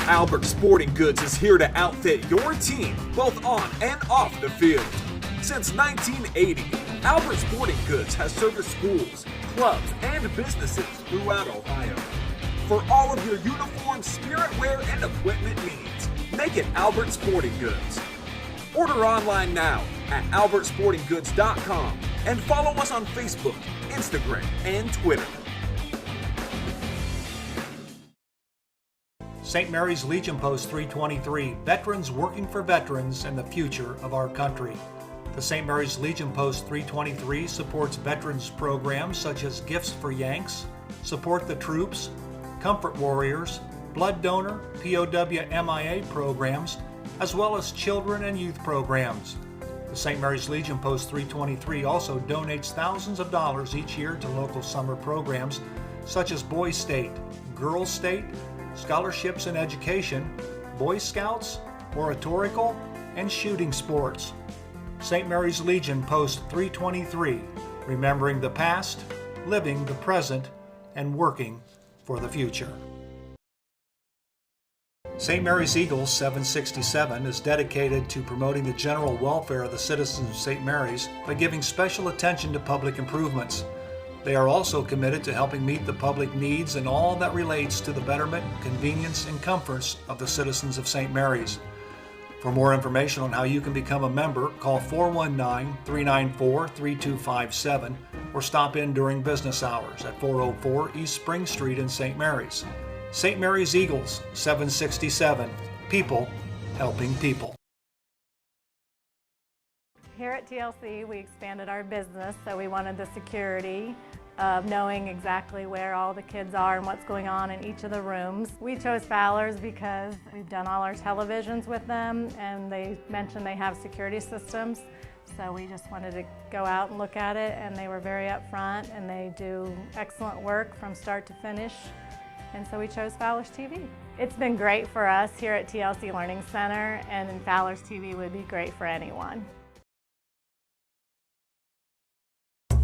Albert Sporting Goods is here to outfit your team, both on and off the field. Since 1980, Albert Sporting Goods has serviced schools, clubs, and businesses throughout Ohio. For all of your uniform, spirit wear, and equipment needs, make it Albert Sporting Goods. Order online now at albertsportinggoods.com and follow us on Facebook, Instagram, and Twitter. St. Mary's Legion Post 323, veterans working for veterans and the future of our country. The St. Mary's Legion Post 323 supports veterans programs such as Gifts for Yanks, Support the Troops, Comfort Warriors, Blood Donor, POW MIA programs, as well as children and youth programs. The St. Mary's Legion Post 323 also donates thousands of dollars each year to local summer programs such as Boys State, Girls State, Scholarships in Education, Boy Scouts, Oratorical, and Shooting Sports. St. Mary's Legion Post 323, remembering the past, living the present, and working for the future. St. Mary's Eagles 767 is dedicated to promoting the general welfare of the citizens of St. Mary's by giving special attention to public improvements. They are also committed to helping meet the public needs and all that relates to the betterment, convenience, and comforts of the citizens of St. Mary's. For more information on how you can become a member, call 419-394-3257 or stop in during business hours at 404 East Spring Street in St. Mary's. St. Mary's Eagles 767, people helping people. Here at TLC, we expanded our business, so we wanted the security of knowing exactly where all the kids are and what's going on in each of the rooms. We chose Fowler's because we've done all our televisions with them, and they mentioned they have security systems. So we just wanted to go out and look at it, and they were very upfront, and they do excellent work from start to finish. And so we chose Fowler's TV. It's been great for us here at TLC Learning Center, and Fowler's TV would be great for anyone.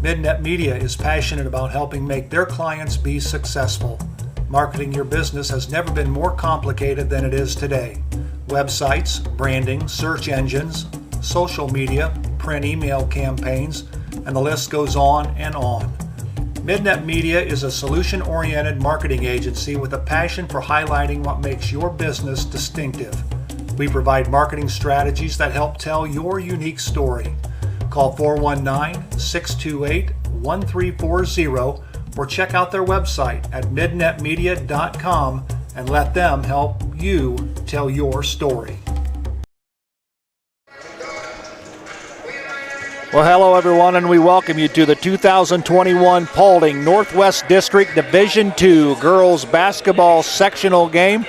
Midnet Media is passionate about helping make their clients be successful. Marketing your business has never been more complicated than it is today. Websites, branding, search engines, social media, print email campaigns, and the list goes on and on. Midnet Media is a solution-oriented marketing agency with a passion for highlighting what makes your business distinctive. We provide marketing strategies that help tell your unique story. Call 419-628-1340 or check out their website at midnetmedia.com and let them help you tell your story. Well, hello everyone, and we welcome you to the 2021 Paulding Northwest District Division II Girls Basketball Sectional Game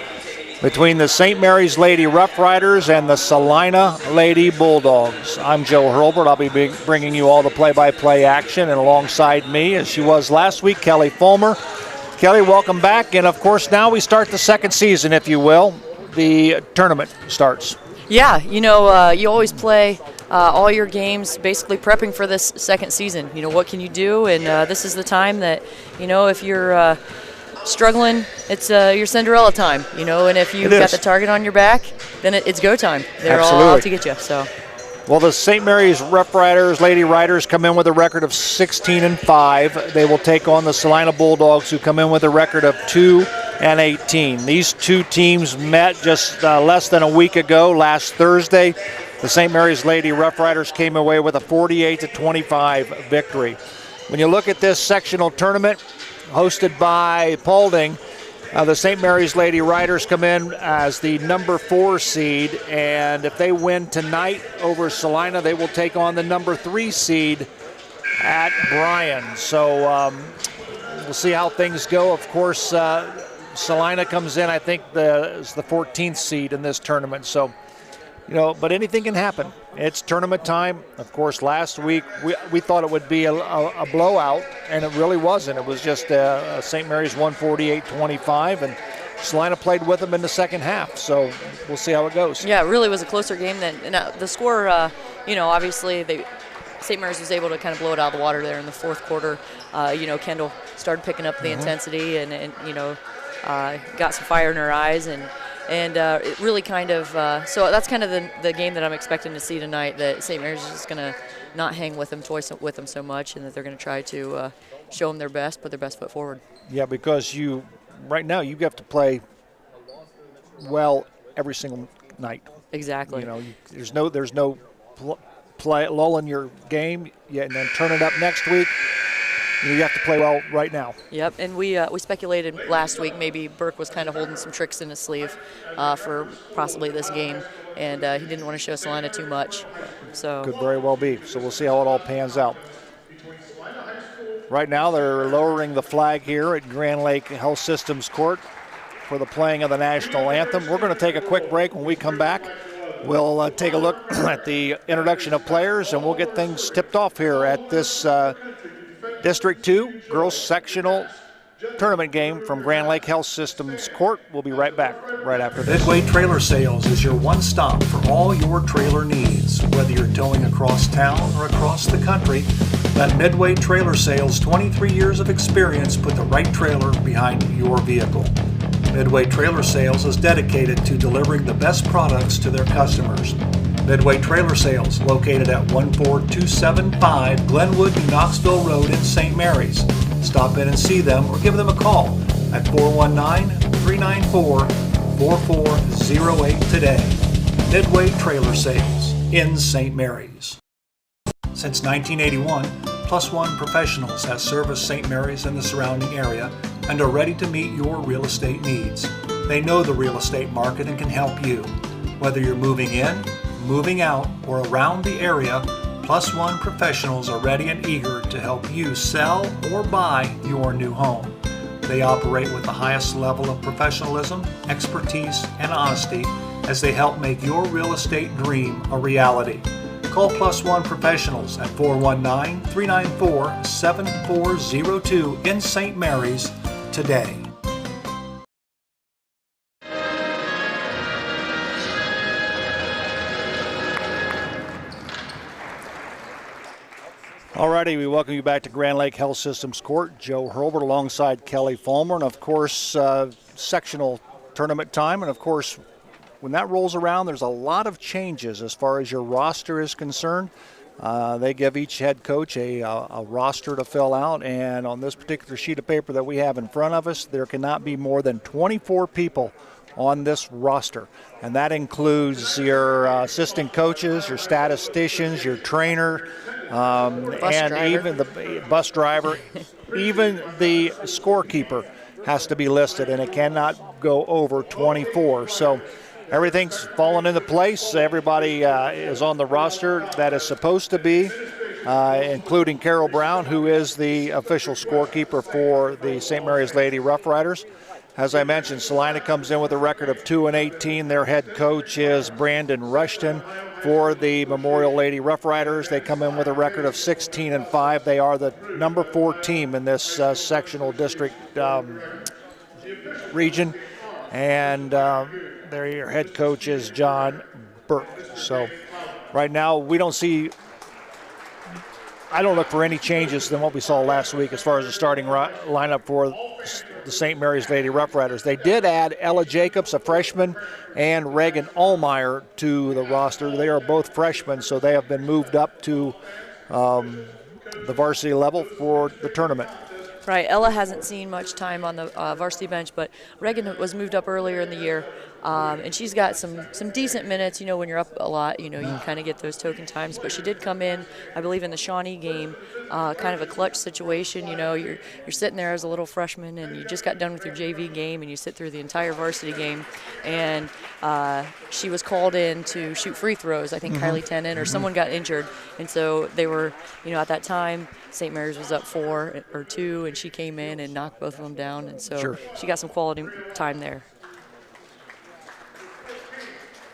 between the St. Mary's Lady Rough Riders and the Celina Lady Bulldogs. I'm Joe Hurlbert. I'll be bringing you all the play-by-play action, and alongside me, as she was last week, Kelly Fulmer. Kelly, welcome back, and of course now we start the second season, if you will. The tournament starts. Yeah, you always play all your games basically prepping for this second season. What can you do? And this is the time that, if you're struggling, it's your Cinderella time, and if you've got the target on your back, then it's go time. They're all out to get you. So, well, the St. Mary's Rough Riders, Lady Riders, come in with a record of 16-5. They will take on the Celina Bulldogs, who come in with a record of 2-18. These two teams met just less than a week ago, last Thursday. The St. Mary's Lady Rough Riders came away with a 48-25 victory. When you look at this sectional tournament hosted by Paulding, the St. Mary's Lady Riders come in as the number 4 seed, and if they win tonight over Celina, they will take on the number 3 seed at Bryan. So we'll see how things go. Of course, Celina comes in, I think, is the 14th seed in this tournament. So, but anything can happen. It's tournament time. Of course, last week we thought it would be a blowout, and it really wasn't. It was just St. Mary's won 48-25, and Celina played with them in the second half. So we'll see how it goes. Yeah, it really was a closer game than the score. Obviously St. Mary's was able to kind of blow it out of the water there in the fourth quarter. Kendall started picking up the intensity and got some fire in her eyes, and And it really kind of, so that's kind of the game that I'm expecting to see tonight, that St. Mary's is just going to not hang with them, toy with them so much, and that they're going to try to show them their best, put their best foot forward. Yeah, because right now you have to play well every single night. Exactly. You know, there's no lull in your game, and then turn it up next week. You have to play well right now. Yep, and we speculated last week maybe Burke was kind of holding some tricks in his sleeve for possibly this game, and he didn't want to show Celina too much. So could very well be. So we'll see how it all pans out. Right now they're lowering the flag here at Grand Lake Health Systems Court for the playing of the national anthem. We're going to take a quick break. When we come back, we'll take a look at the introduction of players, and we'll get things tipped off here at this District 2 Girls Sectional Tournament game from Grand Lake Health Systems Court. We'll be right back right after this. Midway Trailer Sales is your one stop for all your trailer needs. Whether you're towing across town or across the country, let Midway Trailer Sales' 23 years of experience put the right trailer behind your vehicle. Midway Trailer Sales is dedicated to delivering the best products to their customers. Midway Trailer Sales, located at 14275 Glenwood, New Knoxville Road in St. Mary's. Stop in and see them or give them a call at 419-394-4408 today. Midway Trailer Sales in St. Mary's. Since 1981, Plus One Professionals has serviced St. Mary's and the surrounding area and are ready to meet your real estate needs. They know the real estate market and can help you. Whether you're moving in, moving out, or around the area, Plus One Professionals are ready and eager to help you sell or buy your new home. They operate with the highest level of professionalism, expertise, and honesty as they help make your real estate dream a reality. Call Plus One Professionals at 419-394-7402 in St. Mary's today. Alrighty, we welcome you back to Grand Lake Health Systems Court. Joe Hurlbert alongside Kelly Fulmer, and of course, sectional tournament time. And of course, when that rolls around, there's a lot of changes as far as your roster is concerned. They give each head coach a roster to fill out, and on this particular sheet of paper that we have in front of us, there cannot be more than 24 people on this roster. And that includes your assistant coaches, your statisticians, your trainer, even the bus driver, even the scorekeeper has to be listed, and it cannot go over 24. So everything's fallen into place. Everybody is on the roster that is supposed to be, including Carol Brown, who is the official scorekeeper for the St. Mary's Lady Rough Riders. As I mentioned, Celina comes in with a record of 2-18. Their head coach is Brandon Rushton. For the Memorial Lady Rough Riders, they come in with a record of 16-5. They are the number 4 team in this sectional district region, and their head coach is John Burke. So right now we don't see, I don't look for any changes than what we saw last week as far as the starting lineup for the St. Mary's Lady Rough Riders. They did add Ella Jacobs, a freshman, and Reagan Allmeyer to the roster. They are both freshmen, so they have been moved up to the varsity level for the tournament. Right, Ella hasn't seen much time on the varsity bench, but Reagan was moved up earlier in the year, and she's got some decent minutes. You know, when you're up a lot, you know, you can kind of get those token times. But she did come in, I believe, in the Shawnee game, kind of a clutch situation. You know, you're sitting there as a little freshman, and you just got done with your JV game, and you sit through the entire varsity game, and she was called in to shoot free throws. I think Kylie Tennant or someone got injured, and so they were, you know, at that time, St. Mary's was up 4 or 2, and she came in and knocked both of them down, and so she got some quality time there.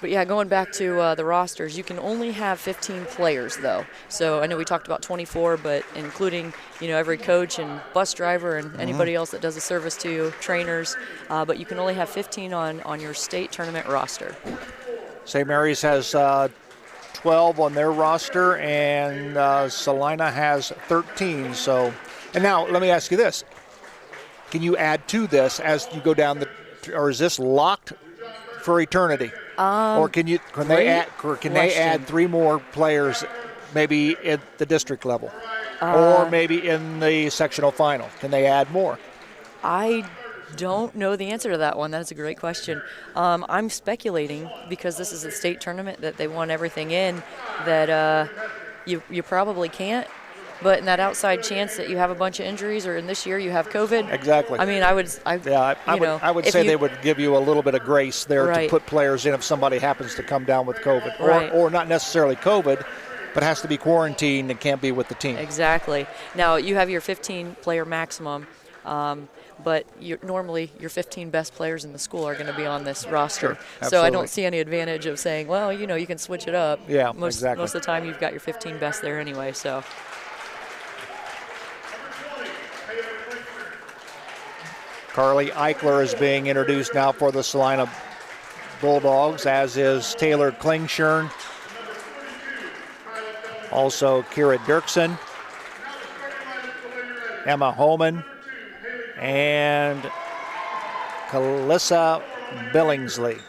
But yeah, going back to the rosters, you can only have 15 players though. So I know we talked about 24, but including, you know, every coach and bus driver and anybody else that does a service to you, trainers, but you can only have 15 on your state tournament roster. St. Mary's has 12 on their roster, and Celina has 13. So, and now let me ask you this: can you add to this as you go down or is this locked for eternity? Or can they add 3 more players maybe at the district level? Or maybe in the sectional final? Can they add more? I don't know the answer to that one. That's a great question. I'm speculating, because this is a state tournament that they want everything in, that you probably can't. But in that outside chance that you have a bunch of injuries, or in this year you have COVID. Exactly. I mean, I would say they would give you a little bit of grace there Right. to put players in if somebody happens to come down with COVID. Right. Or not necessarily COVID, but has to be quarantined and can't be with the team. Exactly. Now, you have your 15-player maximum, but normally your 15 best players in the school are going to be on this roster. Sure, so I don't see any advantage of saying, well, you can switch it up. Yeah, Most of the time you've got your 15 best there anyway. So. Carly Eichler is being introduced now for the Celina Bulldogs, as is Taylor Klingshirn. Also Kira Dirksen, Emma Holman, and Kalissa Billingsley.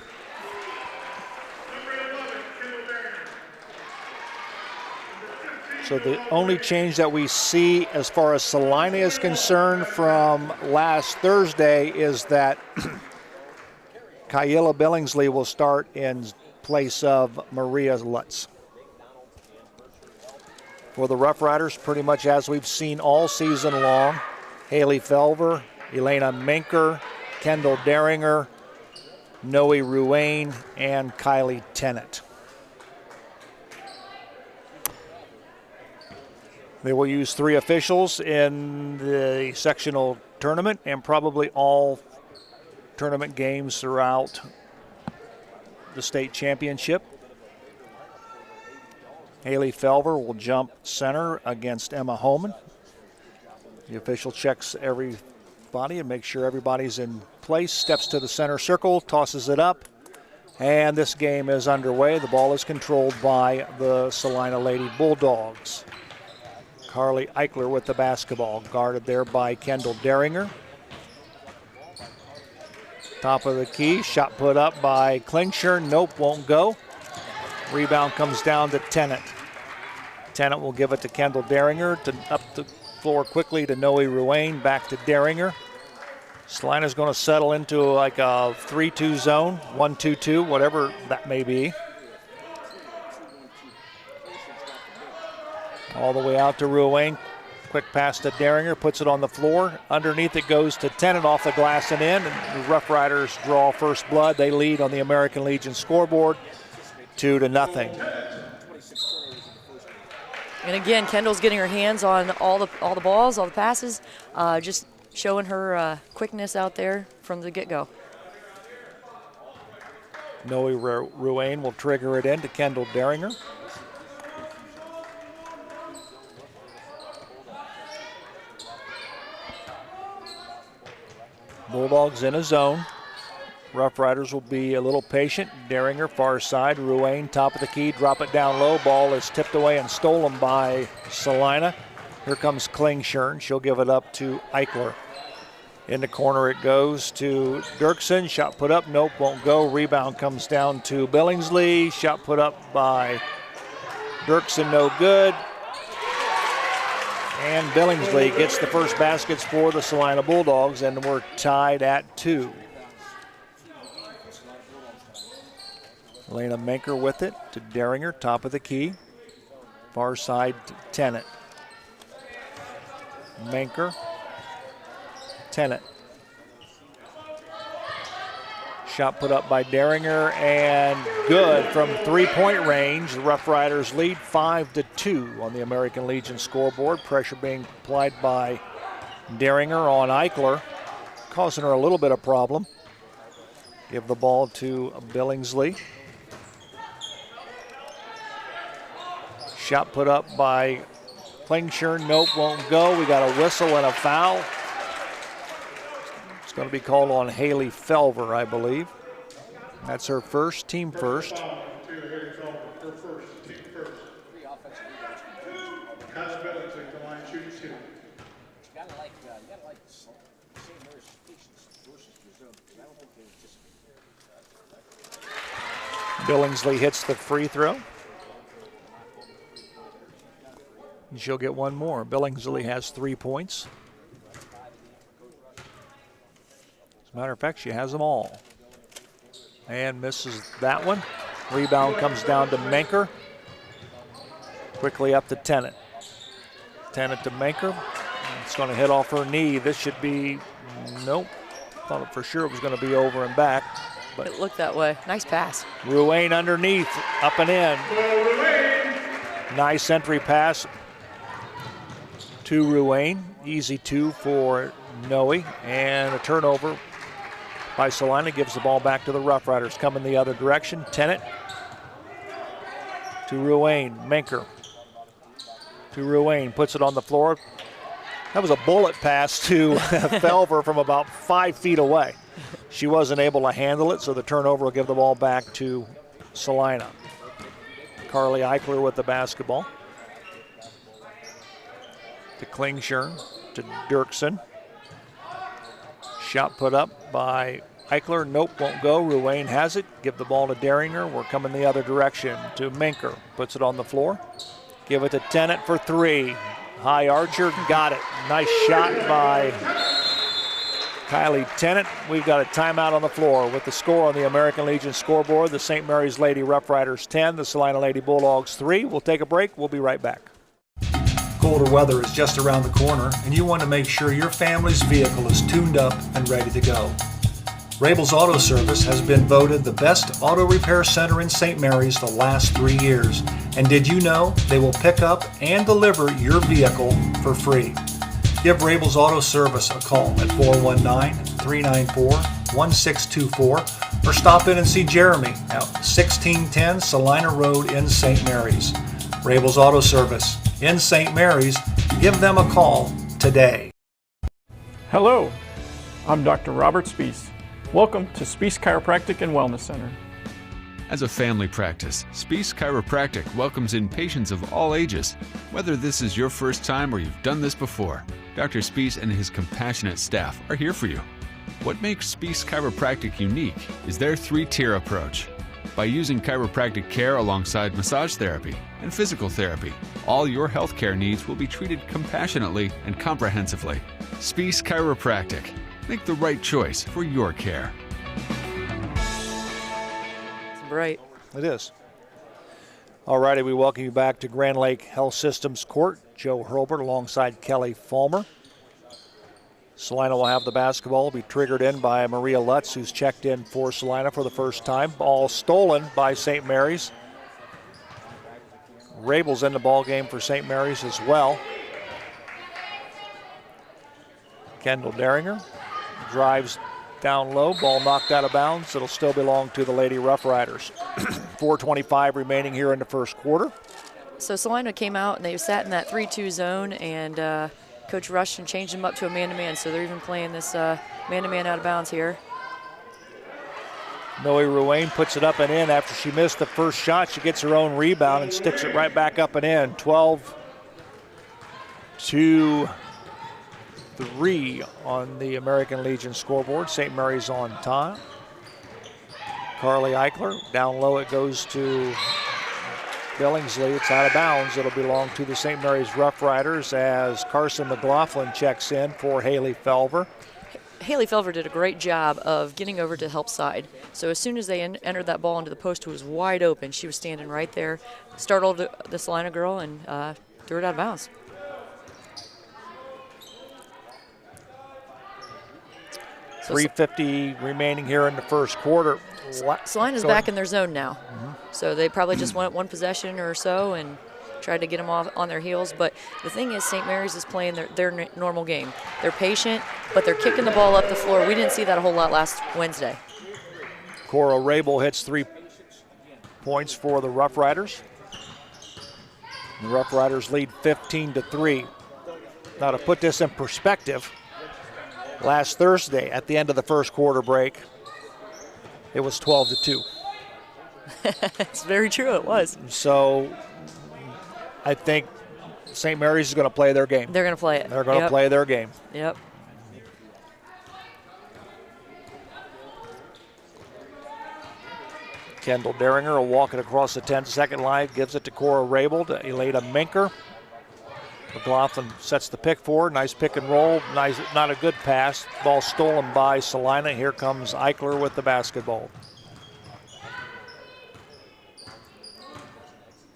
So the only change that we see as far as Celina is concerned from last Thursday is that Kyla Billingsley will start in place of Maria Lutz. For the Rough Riders, pretty much as we've seen all season long, Haley Felver, Elena Minker, Kendall Deringer, Noe Ruane, and Kylie Tennant. They will use 3 officials in the sectional tournament and probably all tournament games throughout the state championship. Haley Felver will jump center against Emma Holman. The official checks everybody and makes sure everybody's in place, steps to the center circle, tosses it up, and this game is underway. The ball is controlled by the Celina Lady Bulldogs. Carly Eichler with the basketball, guarded there by Kendall Deringer. Top of the key, shot put up by Klingshire, nope, won't go. Rebound comes down to Tennant. Tennant will give it to Kendall Deringer, up the floor quickly to Noe Ruane, back to Deringer. Celina's going to settle into like a 3-2 zone, 1-2-2, whatever that may be. All the way out to Ruane. Quick pass to Deringer, puts it on the floor. Underneath it goes to Tennant off the glass and in. And the Rough Riders draw first blood. They lead on the American Legion scoreboard 2-0. And again, Kendall's getting her hands on all the balls, all the passes, just showing her quickness out there from the get-go. Noe Ruane will trigger it in to Kendall Deringer. Bulldogs in a zone. Rough Riders will be a little patient. Deringer far side. Ruane top of the key. Drop it down low. Ball is tipped away and stolen by Celina. Here comes Klingshirn. She'll give it up to Eichler. In the corner it goes to Dirksen. Shot put up. Nope, won't go. Rebound comes down to Billingsley. Shot put up by Dirksen. No good. And Billingsley gets the first baskets for the Celina Bulldogs, and we're tied at 2. Elena Minker with it to Deringer, top of the key. Far side to Tennant. Minker, Tennant. Shot put up by Deringer and good from 3-point range. The Rough Riders lead 5-2 on the American Legion scoreboard. Pressure being applied by Deringer on Eichler, causing her a little bit of problem. Give the ball to Billingsley. Shot put up by Klingshire. Nope, won't go. We got a whistle and a foul. It's going to be called on Haley Felver, I believe. That's her first, team first. Billingsley hits the free throw. And she'll get one more. Billingsley has 3 points. As a matter of fact, she has them all. And misses that one. Rebound comes down to Menker. Quickly up to Tennant. Tennant to Menker. It's going to hit off her knee. This should be, nope. Thought for sure it was going to be over and back. But It looked that way. Nice pass. Ruane underneath, up and in. Nice entry pass to Ruane. Easy two for Noe. And a turnover by Celina gives the ball back to the Rough Riders. Coming the other direction. Tennant to Ruane. Menker to Ruane. Puts it on the floor. That was a bullet pass to Felver from about 5 feet away. She wasn't able to handle it, so the turnover will give the ball back to Celina. Carly Eichler with the basketball. To Klingshirn, to Dirksen. Shot put up by Eichler. Nope, won't go. Ruane has it. Give the ball to Deringer. We're coming the other direction to Menker. Puts it on the floor. Give it to Tennant for 3. High archer, got it. Nice shot by Kylie Tennant. We've got a timeout on the floor with the score on the American Legion scoreboard. The St. Mary's Lady Rough Riders 10, the Celina Lady Bulldogs 3. We'll take a break. We'll be right back. Colder weather is just around the corner, and you want to make sure your family's vehicle is tuned up and ready to go. Rabel's Auto Service has been voted the best auto repair center in St. Mary's the last 3 years. And did you know they will pick up and deliver your vehicle for free? Give Rabel's Auto Service a call at 419-394-1624 or stop in and see Jeremy at 1610 Celina Road in St. Mary's. Rabel's Auto Service in St. Mary's. Give them a call today. Hello, I'm Dr. Robert Spees. Welcome to Spees Chiropractic and Wellness Center. As a family practice, Spees Chiropractic welcomes in patients of all ages. Whether this is your first time or you've done this before, Dr. Spees and his compassionate staff are here for you. What makes Spees Chiropractic unique is their 3-tier approach. By using chiropractic care alongside massage therapy and physical therapy, all your healthcare needs will be treated compassionately and comprehensively. Spees Chiropractic. Make the right choice for your care. It's bright. It is. All righty, we welcome you back to Grand Lake Health Systems Court. Joe Hurlbert alongside Kelly Fulmer. Celina will have the basketball. Will be triggered in by Maria Lutz, who's checked in for Celina for the first time. Ball stolen by St. Mary's. Rabel's in the ball game for St. Mary's as well. Kendall Deringer drives down low. Ball knocked out of bounds. It'll still belong to the Lady Rough Riders. 4:25 remaining here in the first quarter. So Celina came out and they sat in that 3-2 zone, and Coach Rushton changed them up to a man-to-man. So they're even playing this man-to-man out of bounds here. Noe Ruane puts it up and in after she missed the first shot. She gets her own rebound and sticks it right back up and in. 12-3 on the American Legion scoreboard. St. Mary's on time. Carly Eichler, down low it goes to Billingsley. It's out of bounds. It'll belong to the St. Mary's Rough Riders as Carson McLaughlin checks in for Haley Felver. Haley Felver did a great job of getting over to help side. So as soon as they entered that ball into the post, it was wide open. She was standing right there, startled the Celina girl, and threw it out of bounds. So 3:50 remaining here in the first quarter. Celina's back in their zone now. So they probably just wanted one possession or so and tried to get them off on their heels. But the thing is, St. Mary's is playing their normal game. They're patient, but they're kicking the ball up the floor. We didn't see that a whole lot last Wednesday. Cora Rabel hits 3 points for the Rough Riders. The Rough Riders lead 15-3. Now to put this in perspective, last Thursday at the end of the first quarter break, it was 12-2. It's very true, it was. So I think St. Mary's is going to play their game. They're going to play it. They're going to play their game. Yep. Kendall Deringer will walk it across the 10-second line, gives it to Cora Rabel, to Elena Minker. McLaughlin sets the pick forward. Nice pick and roll. Nice, not a good pass. Ball stolen by Celina. Here comes Eichler with the basketball.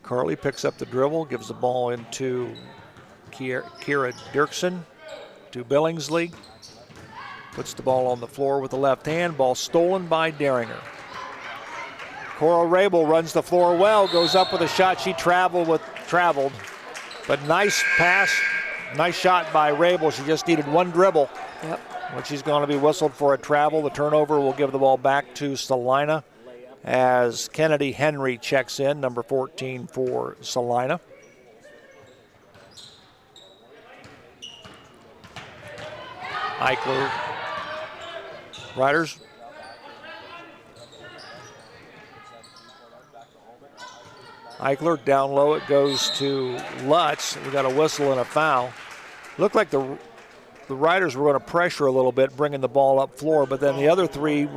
Carly picks up the dribble, gives the ball into Kira Dirksen to Billingsley. Puts the ball on the floor with the left hand. Ball stolen by Deringer. Cora Rabel runs the floor well, goes up with a shot. She traveled, but nice pass, nice shot by Rabel. She just needed one dribble. Yep. When she's going to be whistled for a travel. The turnover will give the ball back to Celina as Kennedy Henry checks in, number 14 for Celina. Eichler, Riders. Eichler down low, it goes to Lutz. We got a whistle and a foul. Looked like the Riders were going to pressure a little bit, bringing the ball up floor, but then the other three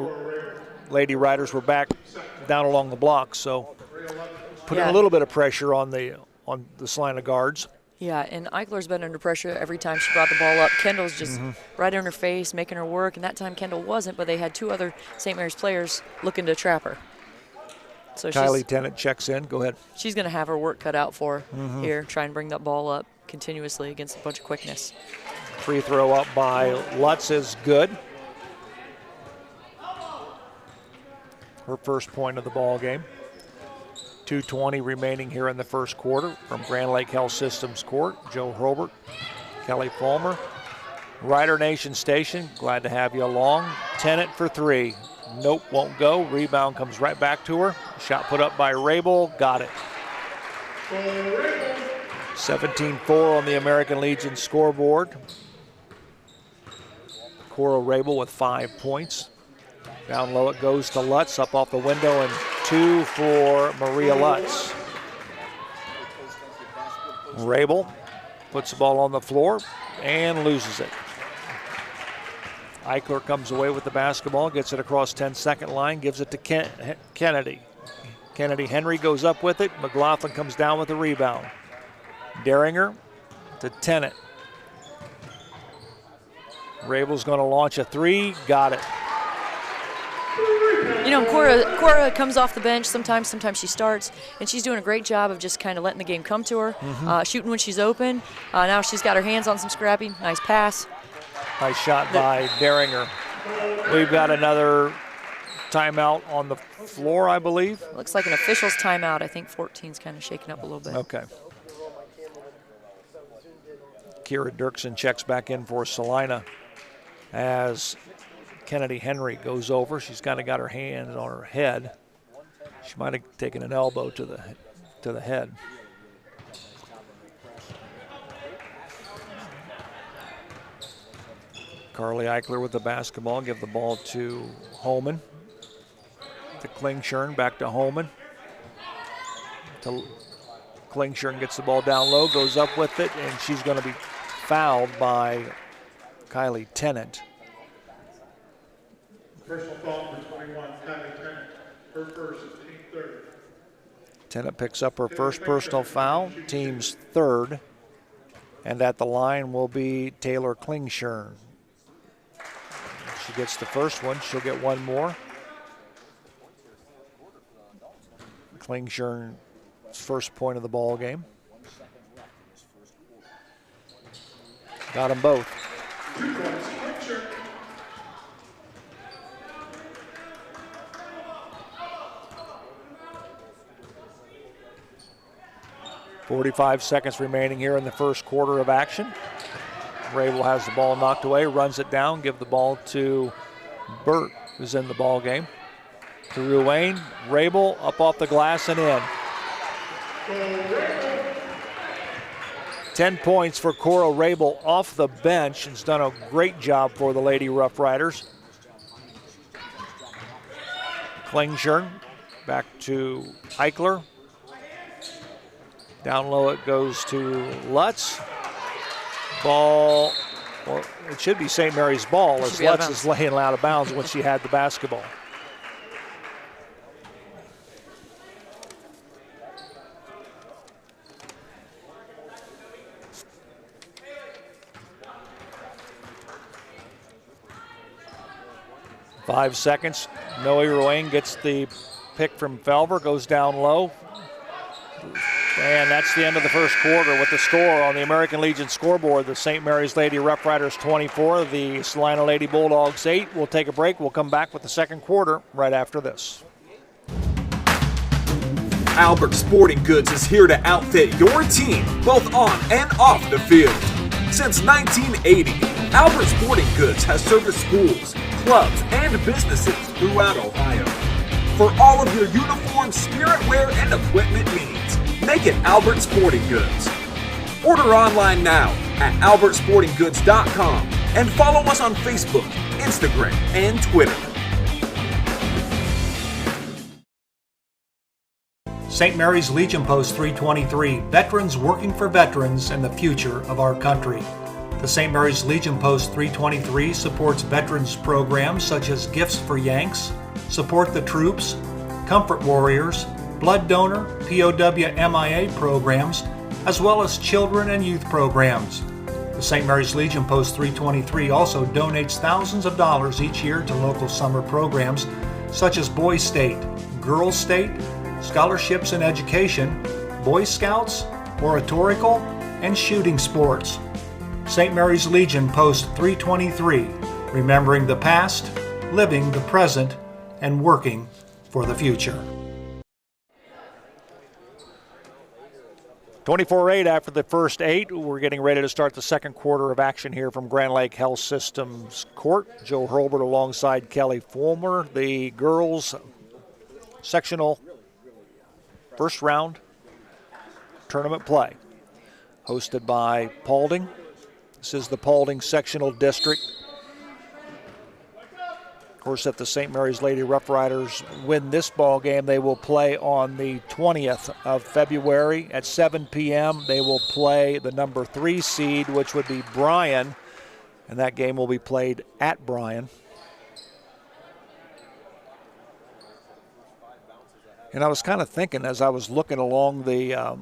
Lady Riders were back down along the block, so putting a little bit of pressure on the Celina guards. Yeah, and Eichler's been under pressure every time she brought the ball up. Kendall's just right in her face, making her work, and that time Kendall wasn't, but they had two other St. Mary's players looking to trap her. So Kylie Tennant checks in. Go ahead. She's going to have her work cut out for her here, try and bring that ball up continuously against a bunch of quickness. Free throw up by Lutz is good. Her first point of the ball game. 2:20 remaining here in the first quarter from Grand Lake Health Systems Court. Joe Hobart, Kelly Palmer, Rider Nation Station. Glad to have you along. Tennant for three. Nope, won't go. Rebound comes right back to her. Shot put up by Rabel. Got it. 17-4 on the American Legion scoreboard. Cora Rabel with 5 points. Down low it goes to Lutz, up off the window, and two for Maria Lutz. Rabel puts the ball on the floor and loses it. Eichler comes away with the basketball, gets it across 10-second line, gives it to Kennedy. Kennedy Henry goes up with it. McLaughlin comes down with the rebound. Deringer to Tennant. Rabel's going to launch a three. Got it. You know, Cora comes off the bench sometimes she starts, and she's doing a great job of just kind of letting the game come to her, shooting when she's open. Now she's got her hands on some scrappy. Nice pass. Nice shot by Deringer. We've got another timeout on the floor, I believe. Looks like an official's timeout. I think 14's kind of shaken up a little bit. Okay. Kira Dirksen checks back in for Celina as Kennedy Henry goes over. She's kind of got her hand on her head. She might have taken an elbow to the head. Carly Eichler with the basketball. Give the ball to Holman. To Klingshirn, back to Holman. Klingshirn gets the ball down low, goes up with it, and she's going to be fouled by Kylie Tennant. Personal foul for 21, Kylie Tennant. Her first is team third. Tennant picks up her first personal foul, team's third. And at the line will be Taylor Klingshirn. She gets the first one, she'll get one more. Klingshirn's first point of the ball game. Got them both. 2 points, Klingshirn. 45 seconds remaining here in the first quarter of action. Rabel has the ball knocked away, runs it down, give the ball to Burt, who's in the ball game. To Ruane, Rabel up off the glass and in. 10 points for Cora Rabel off the bench. Has done a great job for the Lady Rough Riders. Klingshirn back to Eichler. Down low it goes to Lutz. Ball, well, it should be St. Mary's ball as Lutz is laying out of bounds when she had the basketball. 5 seconds. Noe Ruane gets the pick from Felver, goes down low. And that's the end of the first quarter with the score on the American Legion scoreboard. The St. Mary's Lady Rough Riders 24, the Celina Lady Bulldogs 8. We'll take a break. We'll come back with the second quarter right after this. Albert Sporting Goods is here to outfit your team, both on and off the field. Since 1980, Albert Sporting Goods has serviced schools, clubs, and businesses throughout Ohio. For all of your uniform, spirit wear, and equipment needs, make it Albert Sporting Goods. Order online now at albertsportinggoods.com and follow us on Facebook, Instagram, and Twitter. St. Mary's Legion Post 323, veterans working for veterans and the future of our country. The St. Mary's Legion Post 323 supports veterans programs such as Gifts for Yanks, Support the Troops, Comfort Warriors, Blood Donor, POW MIA programs, as well as children and youth programs. The St. Mary's Legion Post 323 also donates thousands of dollars each year to local summer programs such as Boys State, Girls State, Scholarships in Education, Boy Scouts, Oratorical, and Shooting Sports. St. Mary's Legion Post 323, remembering the past, living the present, and working for the future. 24-8 after the first 8. We're getting ready to start the second quarter of action here from Grand Lake Health Systems Court. Joe Hurlbert alongside Kelly Fulmer. The girls sectional first round tournament play hosted by Paulding. This is the Paulding sectional district. Of course, if the St. Mary's Lady Rough Riders win this ball game, they will play on the 20th of February at 7 p.m. They will play the number 3 seed, which would be Bryan, and that game will be played at Bryan. And I was kind of thinking as I was looking along the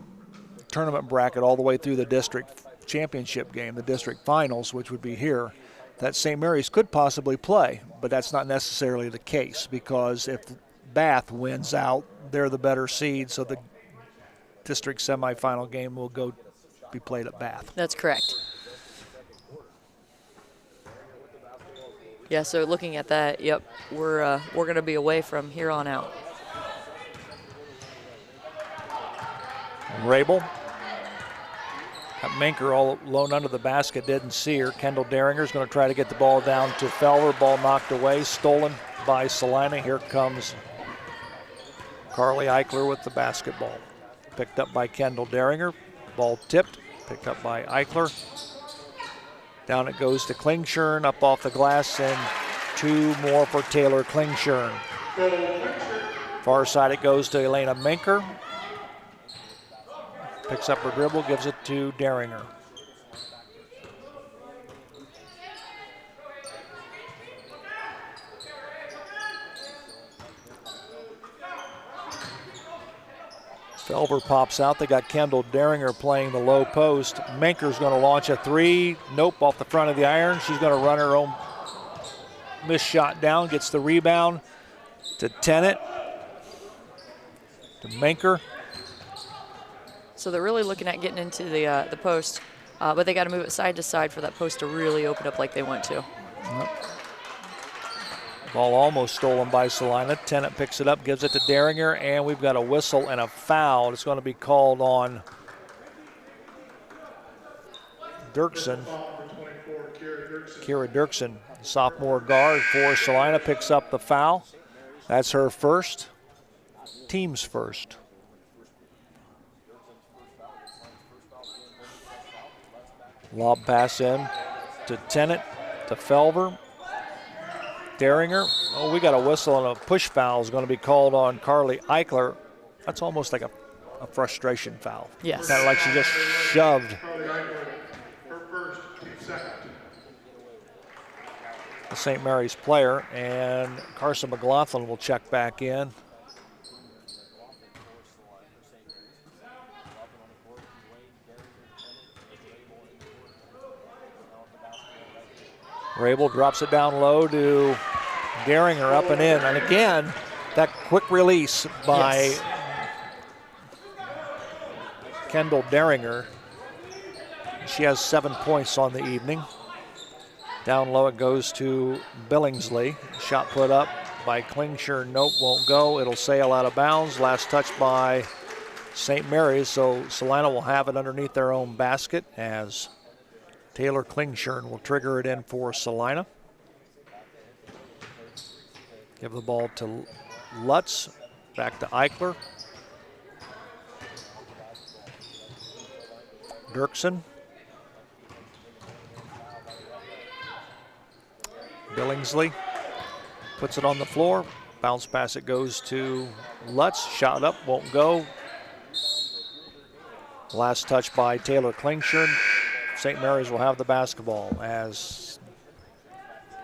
tournament bracket all the way through the district championship game, the district finals, which would be here, that St. Mary's could possibly play, but that's not necessarily the case because if Bath wins out, they're the better seed, so the district semifinal game will go be played at Bath. That's correct. Yeah, so looking at that, yep, we're going to be away from here on out. Rabel. Got Minker all alone under the basket, didn't see her. Kendall Deringer's going to try to get the ball down to Felver. Ball knocked away, stolen by Celina. Here comes Carly Eichler with the basketball. Picked up by Kendall Deringer. Ball tipped, picked up by Eichler. Down it goes to Klingshirn, up off the glass, and 2 more for Taylor Klingshirn. Far side it goes to Elena Minker. Picks up her dribble, gives it to Deringer. Felver pops out. They got Kendall Deringer playing the low post. Minker's going to launch a 3. Nope, off the front of the iron. She's going to run her own missed shot down. Gets the rebound to Tennant. To Minker. So they're really looking at getting into the post, but they got to move it side to side for that post to really open up like they want to. Yep. Ball almost stolen by Celina. Tennant picks it up, gives it to Deringer, and we've got a whistle and a foul. It's going to be called on Dirksen. Kira Dirksen, sophomore guard for Celina, picks up the foul. That's her first, team's first. Lob pass in to Tennant, to Felver. Deringer. Oh, we got a whistle and a push foul is going to be called on Carly Eichler. That's almost like a frustration foul. Yes. Kind of like she just shoved the St. Mary's player, and Carson McLaughlin will check back in. Rabel drops it down low to Daringer up and in. And again, that quick release by Kendall Daringer. She has 7 points on the evening. Down low it goes to Billingsley. Shot put up by Klingshire. Nope, won't go. It'll sail out of bounds. Last touch by St. Mary's. So Celina will have it underneath their own basket as Taylor Klingshire will trigger it in for Celina. Give the ball to Lutz. Back to Eichler. Dirksen. Billingsley puts it on the floor. Bounce pass it goes to Lutz. Shot up, won't go. Last touch by Taylor Klingshire. St. Mary's will have the basketball as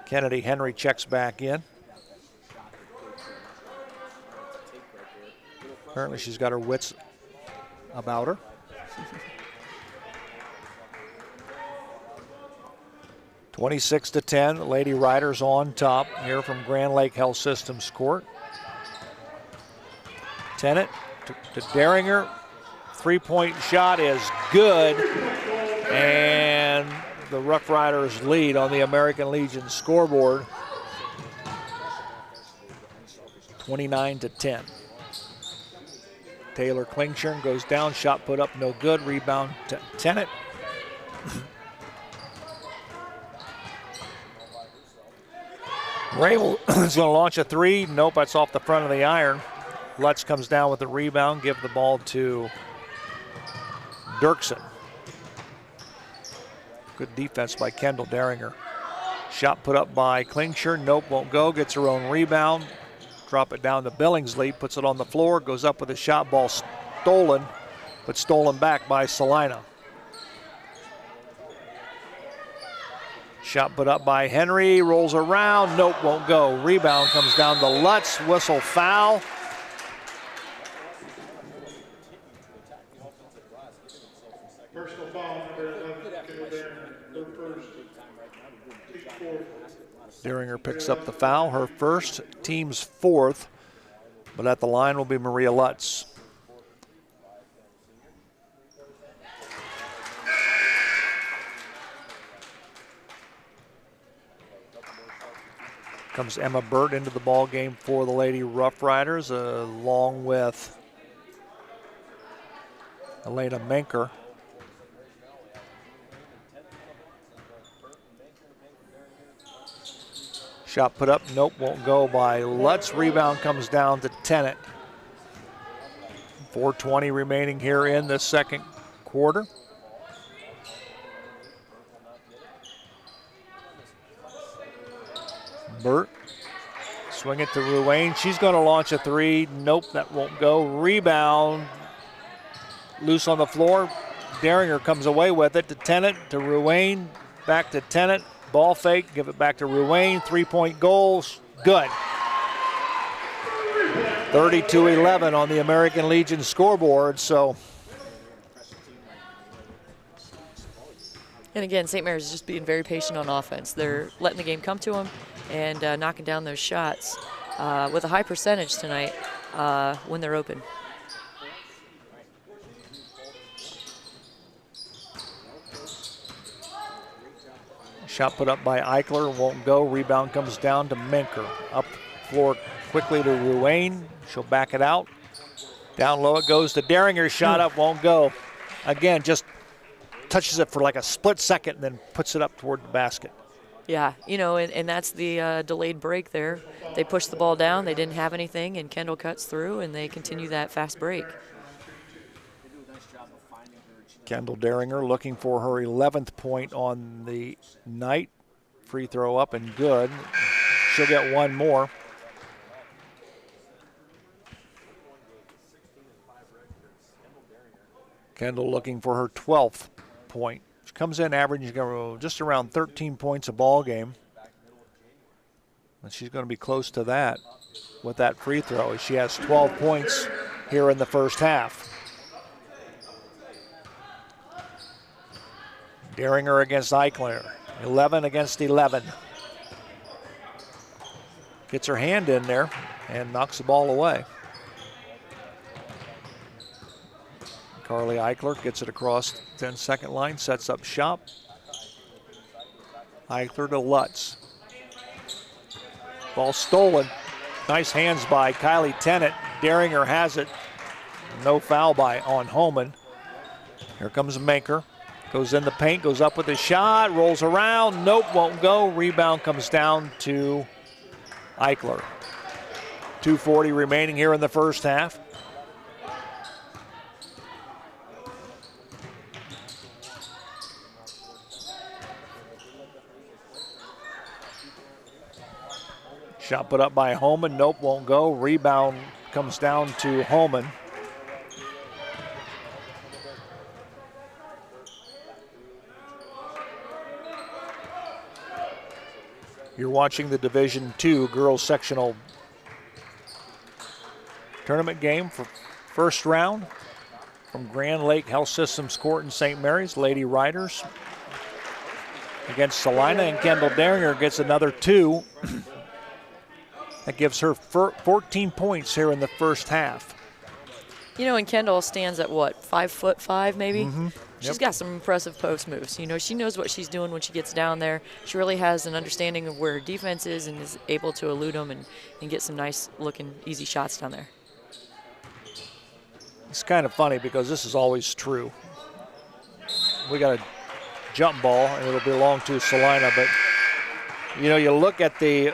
Kennedy Henry checks back in. Apparently she's got her wits about her. (26-10). Lady Riders on top here from Grand Lake Health Systems Court. Tennant to Daringer. Three-point shot is good. And the Rough Riders lead on the American Legion scoreboard. 29-10. Taylor Klingshire goes down. Shot put up, no good. Rebound to Tennant. Rabel is going to launch a three. Nope, that's off the front of the iron. Lutz comes down with the rebound. Give the ball to Dirksen. Good defense by Kendall Daringer. Shot put up by Klingshire. Nope, won't go. Gets her own rebound. Drop it down to Billingsley. Puts it on the floor. Goes up with a shot. Ball stolen, but stolen back by Celina. Shot put up by Henry, rolls around, nope, won't go. Rebound comes down to Lutz, whistle foul. Personal foul, number 11, their first, team fourth. Daringer picks up the foul, her first, team's fourth, but at the line will be Maria Lutz. Comes Emma Burt into the ball game for the Lady Rough Riders, along with Elena Menker. Shot put up, nope, won't go by Lutz. Rebound comes down to Tennant. 4:20 remaining here in the second quarter. Burt, swing it to Ruane. She's going to launch a three. Nope, that won't go. Rebound, loose on the floor. Daringer comes away with it to Tennant, to Ruane, back to Tennant. Ball fake, give it back to Ruane. Three-point goals, good. 32-11 on the American Legion scoreboard, so. And again, St. Mary's is just being very patient on offense. They're letting the game come to them and knocking down those shots with a high percentage tonight when they're open. Shot put up by Eichler, won't go. Rebound comes down to Menker. Up floor quickly to Ruane. She'll back it out. Down low it goes to Daringer. Shot up, won't go. Again, just touches it for like a split second and then puts it up toward the basket. Yeah, you know, and that's the delayed break there. They pushed the ball down, they didn't have anything, and Kendall cuts through, and they continue that fast break. Kendall Daringer looking for her 11th point on the night. Free throw up and good. She'll get one more. Kendall looking for her 12th point. She comes in averaging just around 13 points a ball game. And she's going to be close to that with that free throw. She has 12 points here in the first half. Daringer against Eichler. 11 against 11. gets her hand in there and knocks the ball away. Carly Eichler gets it across 10-second line, sets up shop. Eichler to Lutz. Ball stolen. Nice hands by Kylie Tennant. Daringer has it. No foul on Homan. Here comes Manker. Goes in the paint, goes up with a shot, rolls around. Nope, won't go. Rebound comes down to Eichler. 2:40 remaining here in the first half. Shot put up by Homan. Nope, won't go. Rebound comes down to Homan. You're watching the Division II girls sectional tournament game for first round from Grand Lake Health Systems Court in St. Mary's. Lady Riders against Celina, and Kendall Daringer gets another 2. That gives her 14 points here in the first half. You know, and Kendall stands at what, 5'5" maybe? Mm-hmm. She's got some impressive post moves. You know, she knows what she's doing when she gets down there. She really has an understanding of where her defense is and is able to elude them and get some nice looking easy shots down there. It's kind of funny because this is always true. We got a jump ball and it'll belong to Celina, but you know, you look at the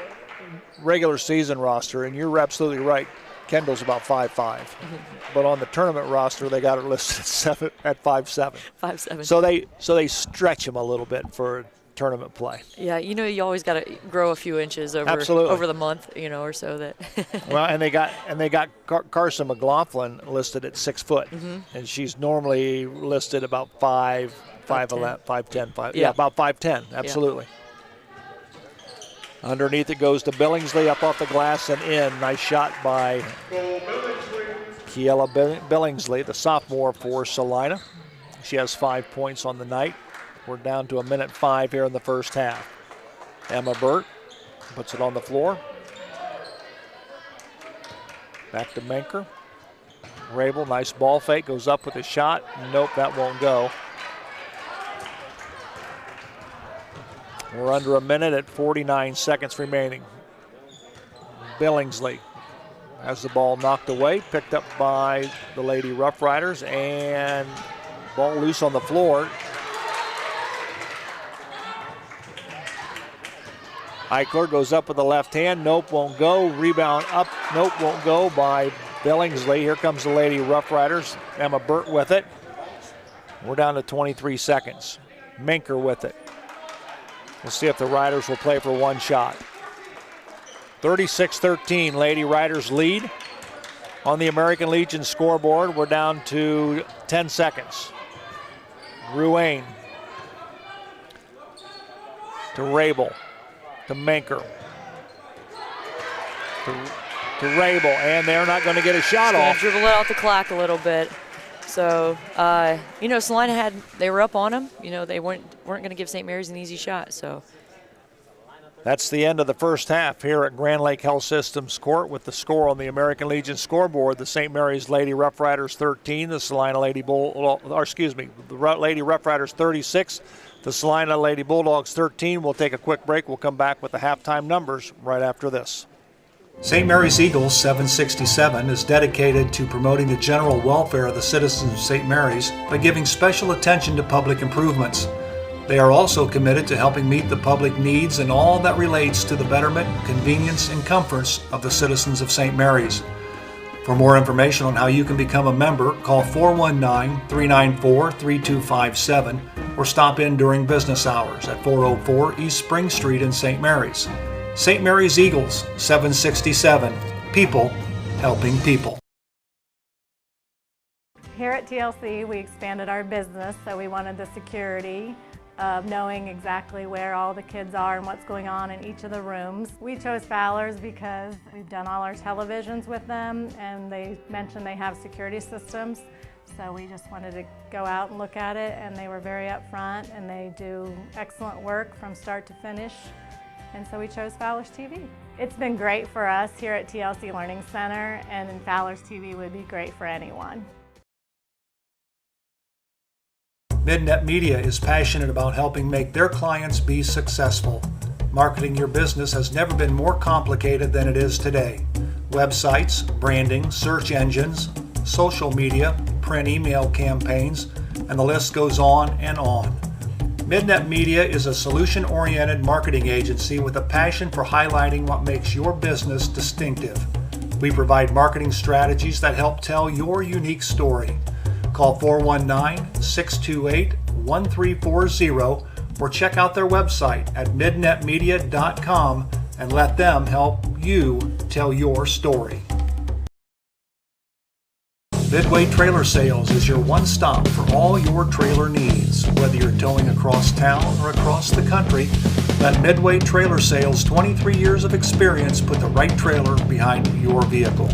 regular season roster and you're absolutely right. Kendall's about 5'5", but on the tournament roster they got her listed at 5'7". 5'7". So they stretch them a little bit for tournament play. Yeah, you know, you always got to grow a few inches over the month, you know, or so that. Well, and they got Carson McLaughlin listed at 6 foot, and she's normally listed about 5'11", 5'10", yeah, about 5'10", absolutely. Yeah. Underneath it goes to Billingsley, up off the glass and in. Nice shot by Kiela Billingsley, the sophomore for Celina. She has 5 points on the night. We're down to 1:05 here in the first half. Emma Burt puts it on the floor. Back to Menker. Rabel, nice ball fake, goes up with a shot. Nope, that won't go. We're under a minute at 49 seconds remaining. Billingsley has the ball knocked away, picked up by the Lady Rough Riders, and ball loose on the floor. Eichler goes up with the left hand. Nope, won't go. Rebound up. Nope, won't go by Billingsley. Here comes the Lady Rough Riders. Emma Burt with it. We're down to 23 seconds. Menker with it. We'll see if the Riders will play for one shot. 36-13, Lady Riders lead on the American Legion scoreboard. We're down to 10 seconds. Ruane to Rabel, to Menker, to Rabel, and they're not going to get a shot off. Dribble out the clock a little bit. So, you know, Celina they were up on them. You know, they weren't going to give St. Mary's an easy shot. So that's the end of the first half here at Grand Lake Health Systems Court with the score on the American Legion scoreboard. The St. Mary's Lady Rough Riders 13, the Celina Lady the Lady Rough Riders 36, the Celina Lady Bulldogs 13. We'll take a quick break. We'll come back with the halftime numbers right after this. St. Mary's Eagles 767 is dedicated to promoting the general welfare of the citizens of St. Mary's by giving special attention to public improvements. They are also committed to helping meet the public needs and all that relates to the betterment, convenience, and comforts of the citizens of St. Mary's. For more information on how you can become a member, call 419-394-3257 or stop in during business hours at 404 East Spring Street in St. Mary's. St. Mary's Eagles, 767. People helping people. Here at TLC, we expanded our business, so we wanted the security of knowing exactly where all the kids are and what's going on in each of the rooms. We chose Fowler's because we've done all our televisions with them, and they mentioned they have security systems. So we just wanted to go out and look at it, and they were very upfront, and they do excellent work from start to finish. And so we chose Fowler's TV. It's been great for us here at TLC Learning Center, and Fowler's TV would be great for anyone. Midnet Media is passionate about helping make their clients be successful. Marketing your business has never been more complicated than it is today. Websites, branding, search engines, social media, print email campaigns, and the list goes on and on. Midnet Media is a solution-oriented marketing agency with a passion for highlighting what makes your business distinctive. We provide marketing strategies that help tell your unique story. Call 419-628-1340 or check out their website at midnetmedia.com and let them help you tell your story. Midway Trailer Sales is your one-stop for all your trailer needs. Whether you're towing across town or across the country, let Midway Trailer Sales' 23 years of experience put the right trailer behind your vehicle.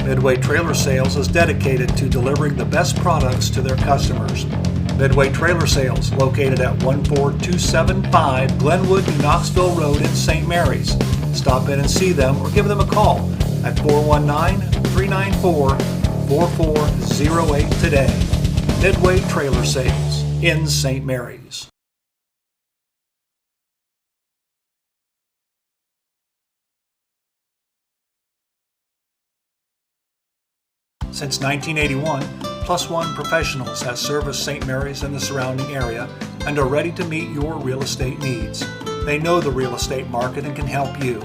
Midway Trailer Sales is dedicated to delivering the best products to their customers. Midway Trailer Sales, located at 14275 Glenwood, New Knoxville Road in St. Mary's. Stop in and see them or give them a call at 419-394-4408 today. Midway Trailer Sales in St. Mary's. Since 1981, Plus One Professionals has serviced St. Mary's and the surrounding area and are ready to meet your real estate needs. They know the real estate market and can help you.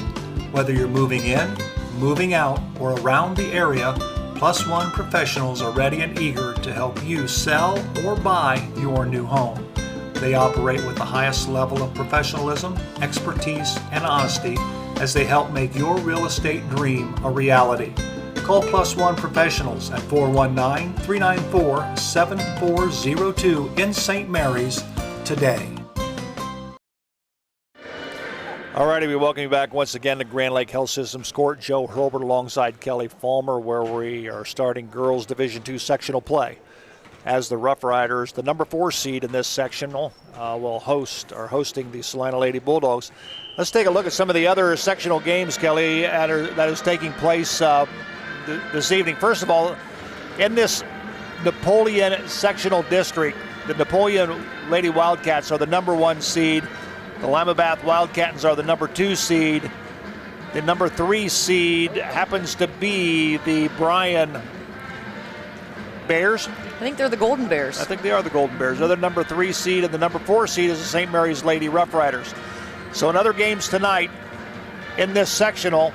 Whether you're moving in, moving out, or around the area, Plus One Professionals are ready and eager to help you sell or buy your new home. They operate with the highest level of professionalism, expertise, and honesty as they help make your real estate dream a reality. Call Plus One Professionals at 419-394-7402 in St. Mary's today. Alrighty, we welcome you back once again to Grand Lake Health Systems Court. Joe Hurlbert alongside Kelly Fulmer, where we are starting girls Division II sectional play. As the Rough Riders, the number 4 seed in this sectional, are hosting the Celina Lady Bulldogs. Let's take a look at some of the other sectional games, Kelly, that is taking place this evening. First of all, in this Napoleon sectional district, the Napoleon Lady Wildcats are the number 1 seed. The Lima Bath Wildcats are the number 2 seed. The number 3 seed happens to be the Bryan Bears. I think they're the Golden Bears. I think they are the Golden Bears. They're the number 3 seed, and the number 4 seed is the St. Mary's Lady Rough Riders. So in other games tonight in this sectional,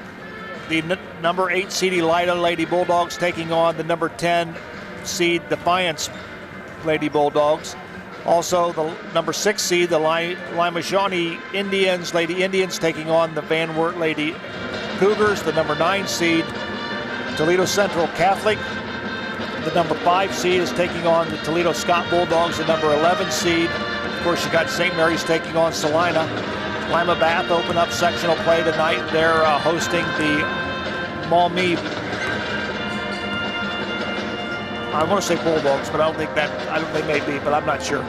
the number 8 seed Elida Lady Bulldogs taking on the number 10 seed Defiance Lady Bulldogs. Also the number 6 seed, the Lima Shawnee Indians, Lady Indians taking on the Van Wert Lady Cougars. The number 9 seed Toledo Central Catholic. The number 5 seed is taking on the Toledo Scott Bulldogs. The number 11 seed, of course, you got St. Mary's taking on Celina. Lima Bath open up sectional play tonight. They're hosting the Maumee, I want to say Bulldogs, but I don't think they may be, but I'm not sure.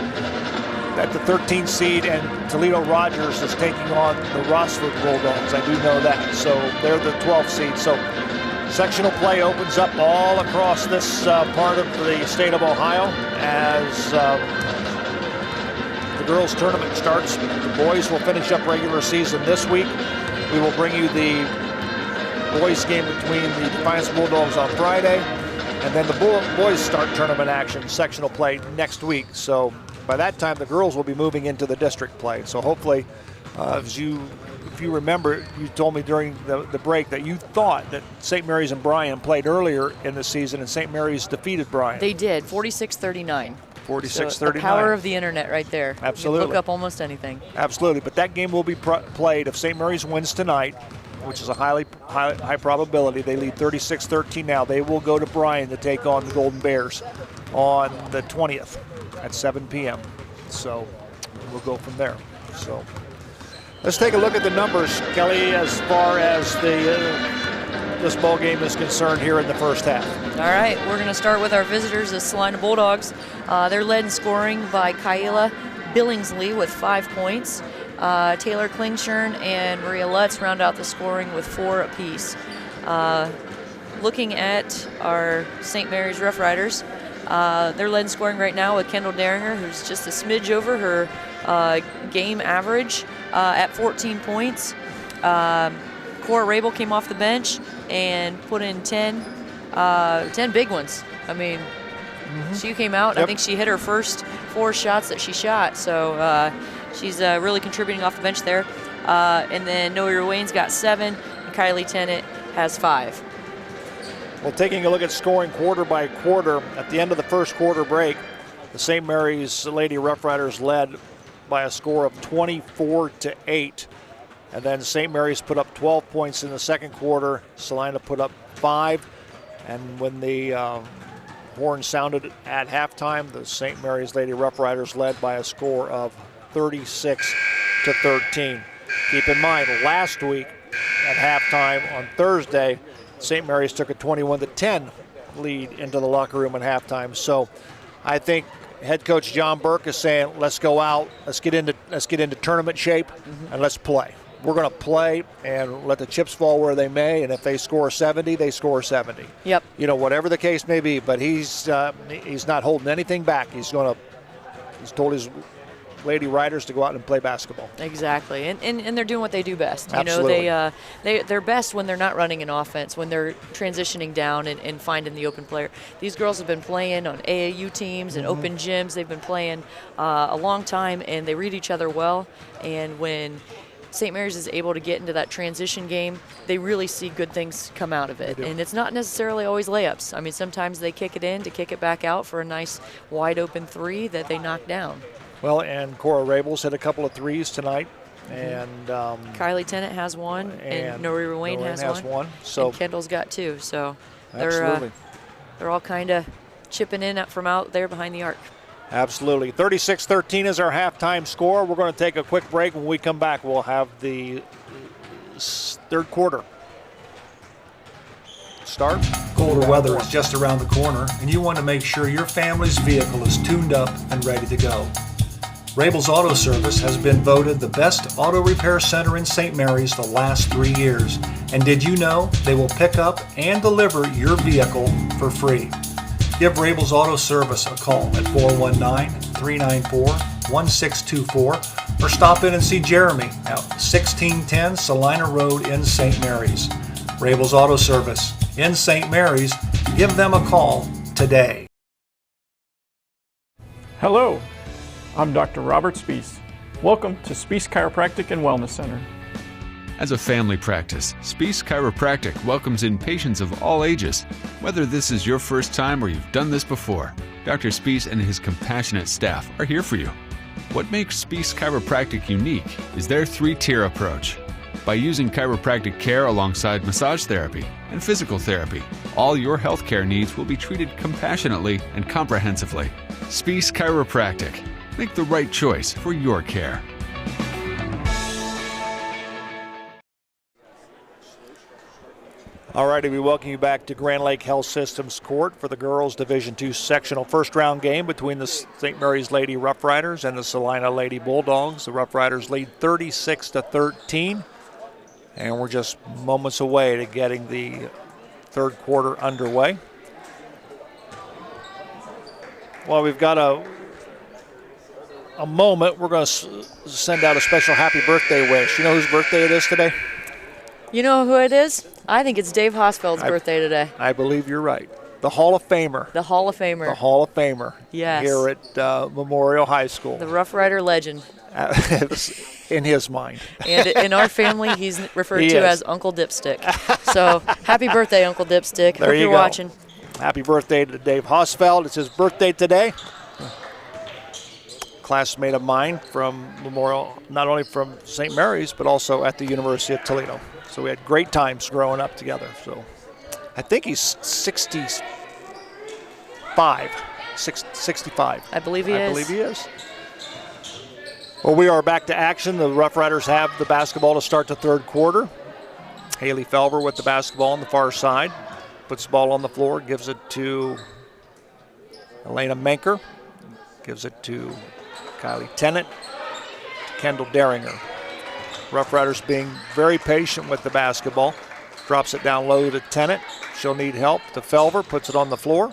That the 13th seed and Toledo Rogers is taking on the Rossford Bulldogs. I do know that. So they're the 12th seed. So sectional play opens up all across this part of the state of Ohio as the girls tournament starts. The boys will finish up regular season this week. We will bring you the boys game between the Defiance Bulldogs on Friday, and then the boys start tournament action, sectional play next week. So by that time, the girls will be moving into the district play. So hopefully, if you remember, you told me during the break that you thought that St. Mary's and Bryan played earlier in the season, and St. Mary's defeated Bryan. They did, 46-39. 46-39. So the power of the internet right there. Absolutely. You can look up almost anything. Absolutely, but that game will be played if St. Mary's wins tonight, which is a high probability. They lead 36-13 now. They will go to Bryan to take on the Golden Bears on the 20th at 7 p.m. So we'll go from there. So let's take a look at the numbers, Kelly, as far as this ball game is concerned here in the first half. All right, we're going to start with our visitors, the Celina Bulldogs. They're led in scoring by Kyla Billingsley with 5 points. Taylor Klingshern and Maria Lutz round out the scoring with 4 apiece. Looking at our St. Mary's Rough Riders, they're led in scoring right now with Kendall Daringer, who's just a smidge over her game average at 14 points. Cora Rabel came off the bench and put in 10 big ones. I mean, she came out, I think she hit her first 4 shots that she shot, so she's really contributing off the bench there. And then Noe Wayne's got 7, and Kylie Tennant has 5. Well, taking a look at scoring quarter by quarter, at the end of the first quarter break, the St. Mary's Lady Rough Riders led by a score of 24-8. And then St. Mary's put up 12 points in the second quarter. Celina put up 5. And when the horn sounded at halftime, the St. Mary's Lady Rough Riders led by a score of 36-13. Keep in mind, last week at halftime on Thursday, St. Mary's took a 21-10 lead into the locker room at halftime. So I think head coach John Burke is saying, let's go out, let's get into tournament shape, and let's play. We're going to play and let the chips fall where they may, and if they score 70, they score 70. Yep. You know, whatever the case may be, but he's not holding anything back. He's told his Lady Riders to go out and play basketball. Exactly, and they're doing what they do best. Absolutely. You know, they're best when they're not running an offense, when they're transitioning down and finding the open player. These girls have been playing on AAU teams and open gyms. They've been playing a long time, and they read each other well. And when St. Mary's is able to get into that transition game, they really see good things come out of it. And it's not necessarily always layups. I mean, sometimes they kick it in to kick it back out for a nice wide open 3 that they knock down. Well, and Cora Rabel's hit a couple of threes tonight, and Kylie Tennant has 1, and Noe Wayne has one. So and Kendall's got 2. So absolutely, they're all kind of chipping in from out there behind the arc. Absolutely. 36-13 is our halftime score. We're going to take a quick break. When we come back, we'll have the third quarter start. Colder weather is just around the corner, and you want to make sure your family's vehicle is tuned up and ready to go. Rabel's Auto Service has been voted the best auto repair center in St. Mary's the last 3 years. And did you know they will pick up and deliver your vehicle for free? Give Rabel's Auto Service a call at 419-394-1624 or stop in and see Jeremy at 1610 Celina Road in St. Mary's. Rabel's Auto Service in St. Mary's. Give them a call today. Hello, I'm Dr. Robert Spees. Welcome to Spees Chiropractic and Wellness Center. As a family practice, Spees Chiropractic welcomes in patients of all ages. Whether this is your first time or you've done this before, Dr. Spees and his compassionate staff are here for you. What makes Spees Chiropractic unique is their 3-tier approach. By using chiropractic care alongside massage therapy and physical therapy, all your healthcare needs will be treated compassionately and comprehensively. Spees Chiropractic. Make the right choice for your care. All righty, we welcome you back to Grand Lake Health Systems Court for the girls' Division II sectional first round game between the St. Mary's Lady Rough Riders and the Celina Lady Bulldogs. The Rough Riders lead 36-13, and we're just moments away to getting the third quarter underway. Well, we've got a moment. We're going to send out a special happy birthday wish. You know whose birthday it is today? You know who it is? I think it's Dave Hosfeld's birthday today. I believe you're right. The Hall of Famer. The Hall of Famer. The Hall of Famer. Yes. Here at Memorial High School. The Rough Rider legend. In his mind. And in our family, he's referred to as Uncle Dipstick. So happy birthday, Uncle Dipstick. There Hope you're go. watching. Happy birthday to Dave Hosfeld. It's his birthday today. Classmate of mine from Memorial, not only from St. Mary's, but also at the University of Toledo. So we had great times growing up together. So I think he's 65. I believe he is. I believe he is. Well, we are back to action. The Rough Riders have the basketball to start the third quarter. Haley Felver with the basketball on the far side. Puts the ball on the floor, gives it to Elena Menker. Gives it to Kylie Tennant, to Kendall Daringer. Rough Riders being very patient with the basketball. Drops it down low to Tennant. She'll need help. To Felver, puts it on the floor.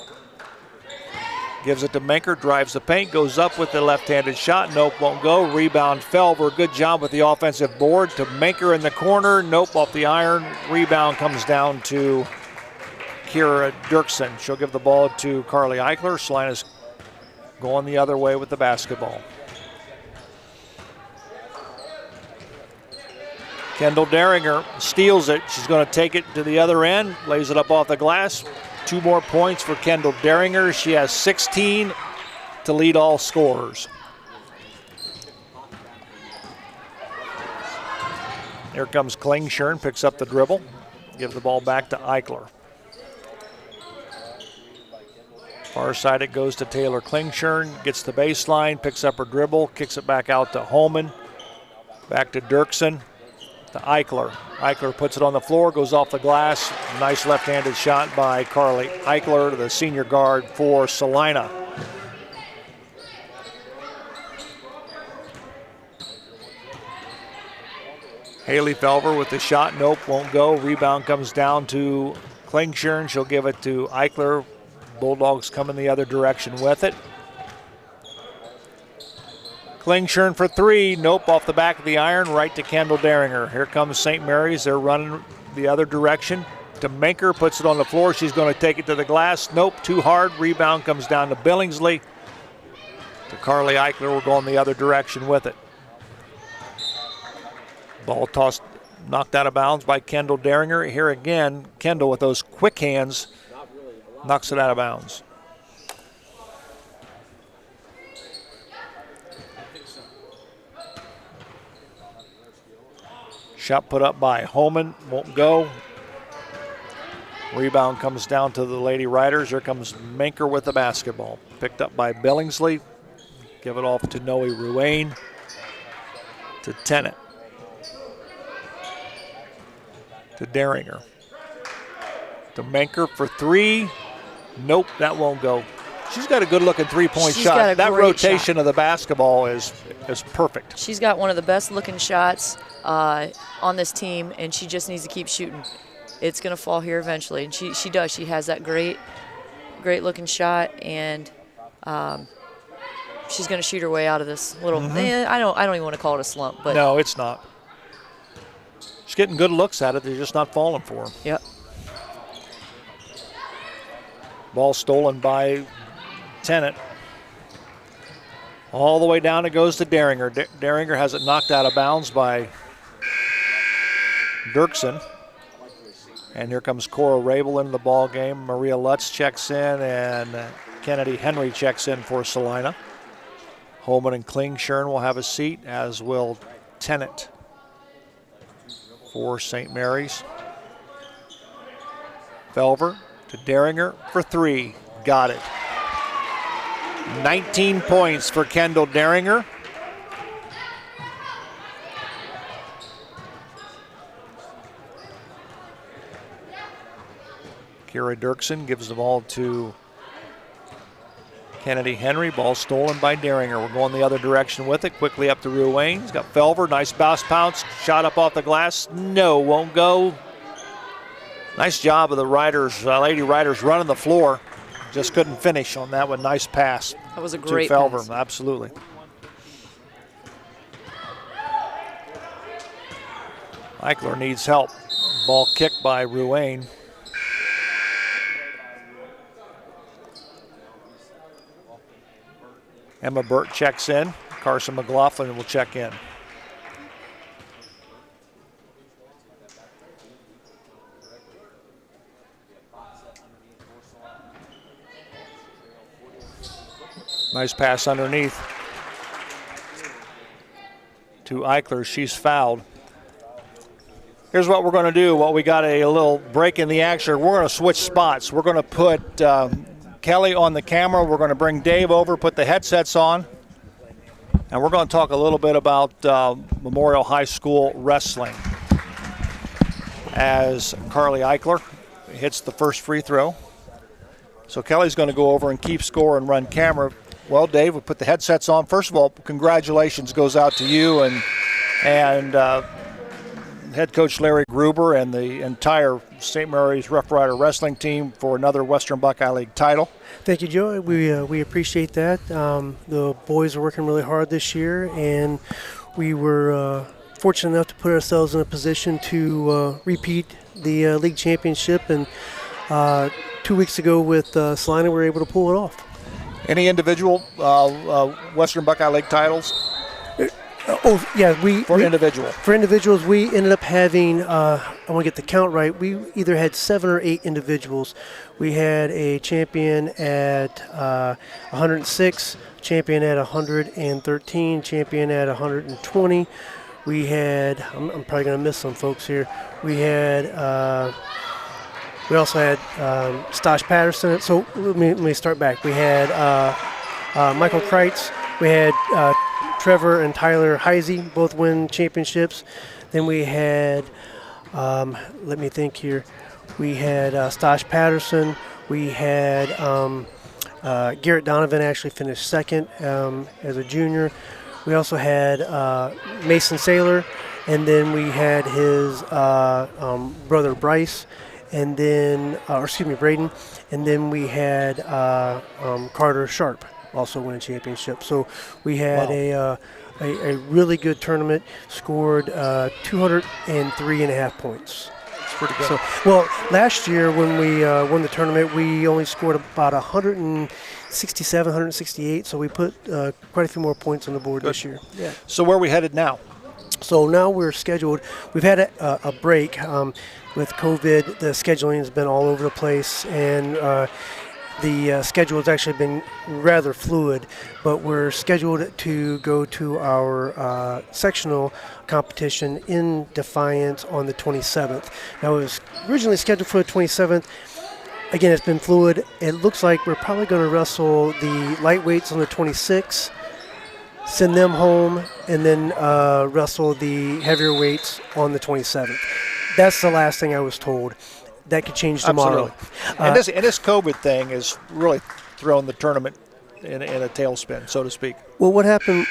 Gives it to Menker, drives the paint, goes up with the left-handed shot. Nope, won't go. Rebound, Felver. Good job with the offensive board. To Menker in the corner. Nope, off the iron. Rebound comes down to Kira Dirksen. She'll give the ball to Carly Eichler. Celina's going the other way with the basketball. Kendall Deringer steals it. She's going to take it to the other end, lays it up off the glass. 2 more points for Kendall Deringer. She has 16 to lead all scorers. Here comes Klingshirn, picks up the dribble, gives the ball back to Eichler. Far side it goes to Taylor Klingshirn, gets the baseline, picks up her dribble, kicks it back out to Holman, back to Dirksen. To Eichler. Eichler puts it on the floor, goes off the glass. Nice left-handed shot by Carly Eichler, the senior guard for Celina. Haley Felver with the shot. Nope, won't go. Rebound comes down to Klingshirn. She'll give it to Eichler. Bulldogs coming the other direction with it. Klingshirn for 3. Nope, off the back of the iron, right to Kendall Deringer. Here comes St. Mary's. They're running the other direction. To Menker, puts it on the floor. She's going to take it to the glass. Nope, too hard. Rebound comes down to Billingsley. To Carly Eichler. We're going the other direction with it. Ball tossed, knocked out of bounds by Kendall Deringer. Here again, Kendall with those quick hands knocks it out of bounds. Shot put up by Holman, won't go. Rebound comes down to the Lady Riders. Here comes Menker with the basketball. Picked up by Billingsley. Give it off to Noe Ruane. To Tennant. To Deringer. To Menker for 3. Nope, that won't go. She's got a good-looking three-point shot. That rotation of the basketball is perfect. She's got one of the best-looking shots on this team, and she just needs to keep shooting. It's going to fall here eventually, and she does. She has that great-looking shot, and she's going to shoot her way out of this little. I don't even want to call it a slump, but no, it's not. She's getting good looks at it. They're just not falling for her. Yep. Ball stolen by Tennant. All the way down it goes to Deringer. Deringer has it knocked out of bounds by Dirksen. And here comes Cora Rabel into the ball game. Maria Lutz checks in, and Kennedy Henry checks in for Celina. Holman and Klingshirn will have a seat, as will Tennant for St. Mary's. Felver to Deringer for 3. Got it. 19 points for Kendall Deringer. Kira Dirksen gives the ball to Kennedy Henry. Ball stolen by Deringer. We're going the other direction with it. Quickly up to Ruane. He's got Felver. Nice bounce. Shot up off the glass. No, won't go. Nice job of the Riders, Lady Riders running the floor. Just couldn't finish on that one. Nice pass. That was a great to Felver. pass. Absolutely. Eichler needs help. Ball kicked by Ruane. Emma Burt checks in. Carson McLaughlin will check in. Nice pass underneath to Eichler. She's fouled. Here's what we're going to do. We got a little break in the action. We're going to switch spots. We're going to put Kelly on the camera. We're going to bring Dave over, put the headsets on, and we're going to talk a little bit about Memorial High School wrestling as Carly Eichler hits the first free throw. So Kelly's going to go over and keep score and run camera. Well, Dave, we put the headsets on. First of all, congratulations goes out to you and head coach Larry Gruber and the entire St. Mary's Rough Rider wrestling team for another Western Buckeye League title. Thank you, Joe. We appreciate that. The boys are working really hard this year, and we were fortunate enough to put ourselves in a position to repeat the league championship. And 2 weeks ago with Celina, we were able to pull it off. Any individual Western Buckeye League titles? For individuals, we ended up having, I want to get the count right, we either had 7 or 8 individuals. We had a champion at 106, champion at 113, champion at 120. We had, I'm probably going to miss some folks here, we also had Stosh Patterson. So let me start back. We had Michael Kreitz, we had Trevor and Tyler Heisey both win championships. Then we had, let me think here, we had Stosh Patterson. We had Garrett Donovan actually finished second as a junior. We also had Mason Saylor, and then we had his brother Bryce, and then, Braden, and then we had Carter Sharp also win a championship. So we had a really good tournament, scored 203.5 points. That's pretty good. So, well, last year when we won the tournament, we only scored about 167, 168, so we put quite a few more points on the board this year. Yeah. So where are we headed now? So now we're scheduled. We've had a break with COVID. The scheduling has been all over the place, and the schedule has actually been rather fluid, but we're scheduled to go to our sectional competition in Defiance on the 27th. Now, it was originally scheduled for the 27th. Again, it's been fluid. It looks like we're probably going to wrestle the lightweights on the 26th, send them home, and then wrestle the heavier weights on the 27th. That's the last thing I was told. That could change tomorrow. Absolutely. And this COVID thing is really throwing the tournament in a tailspin, so to speak. Well, what happened,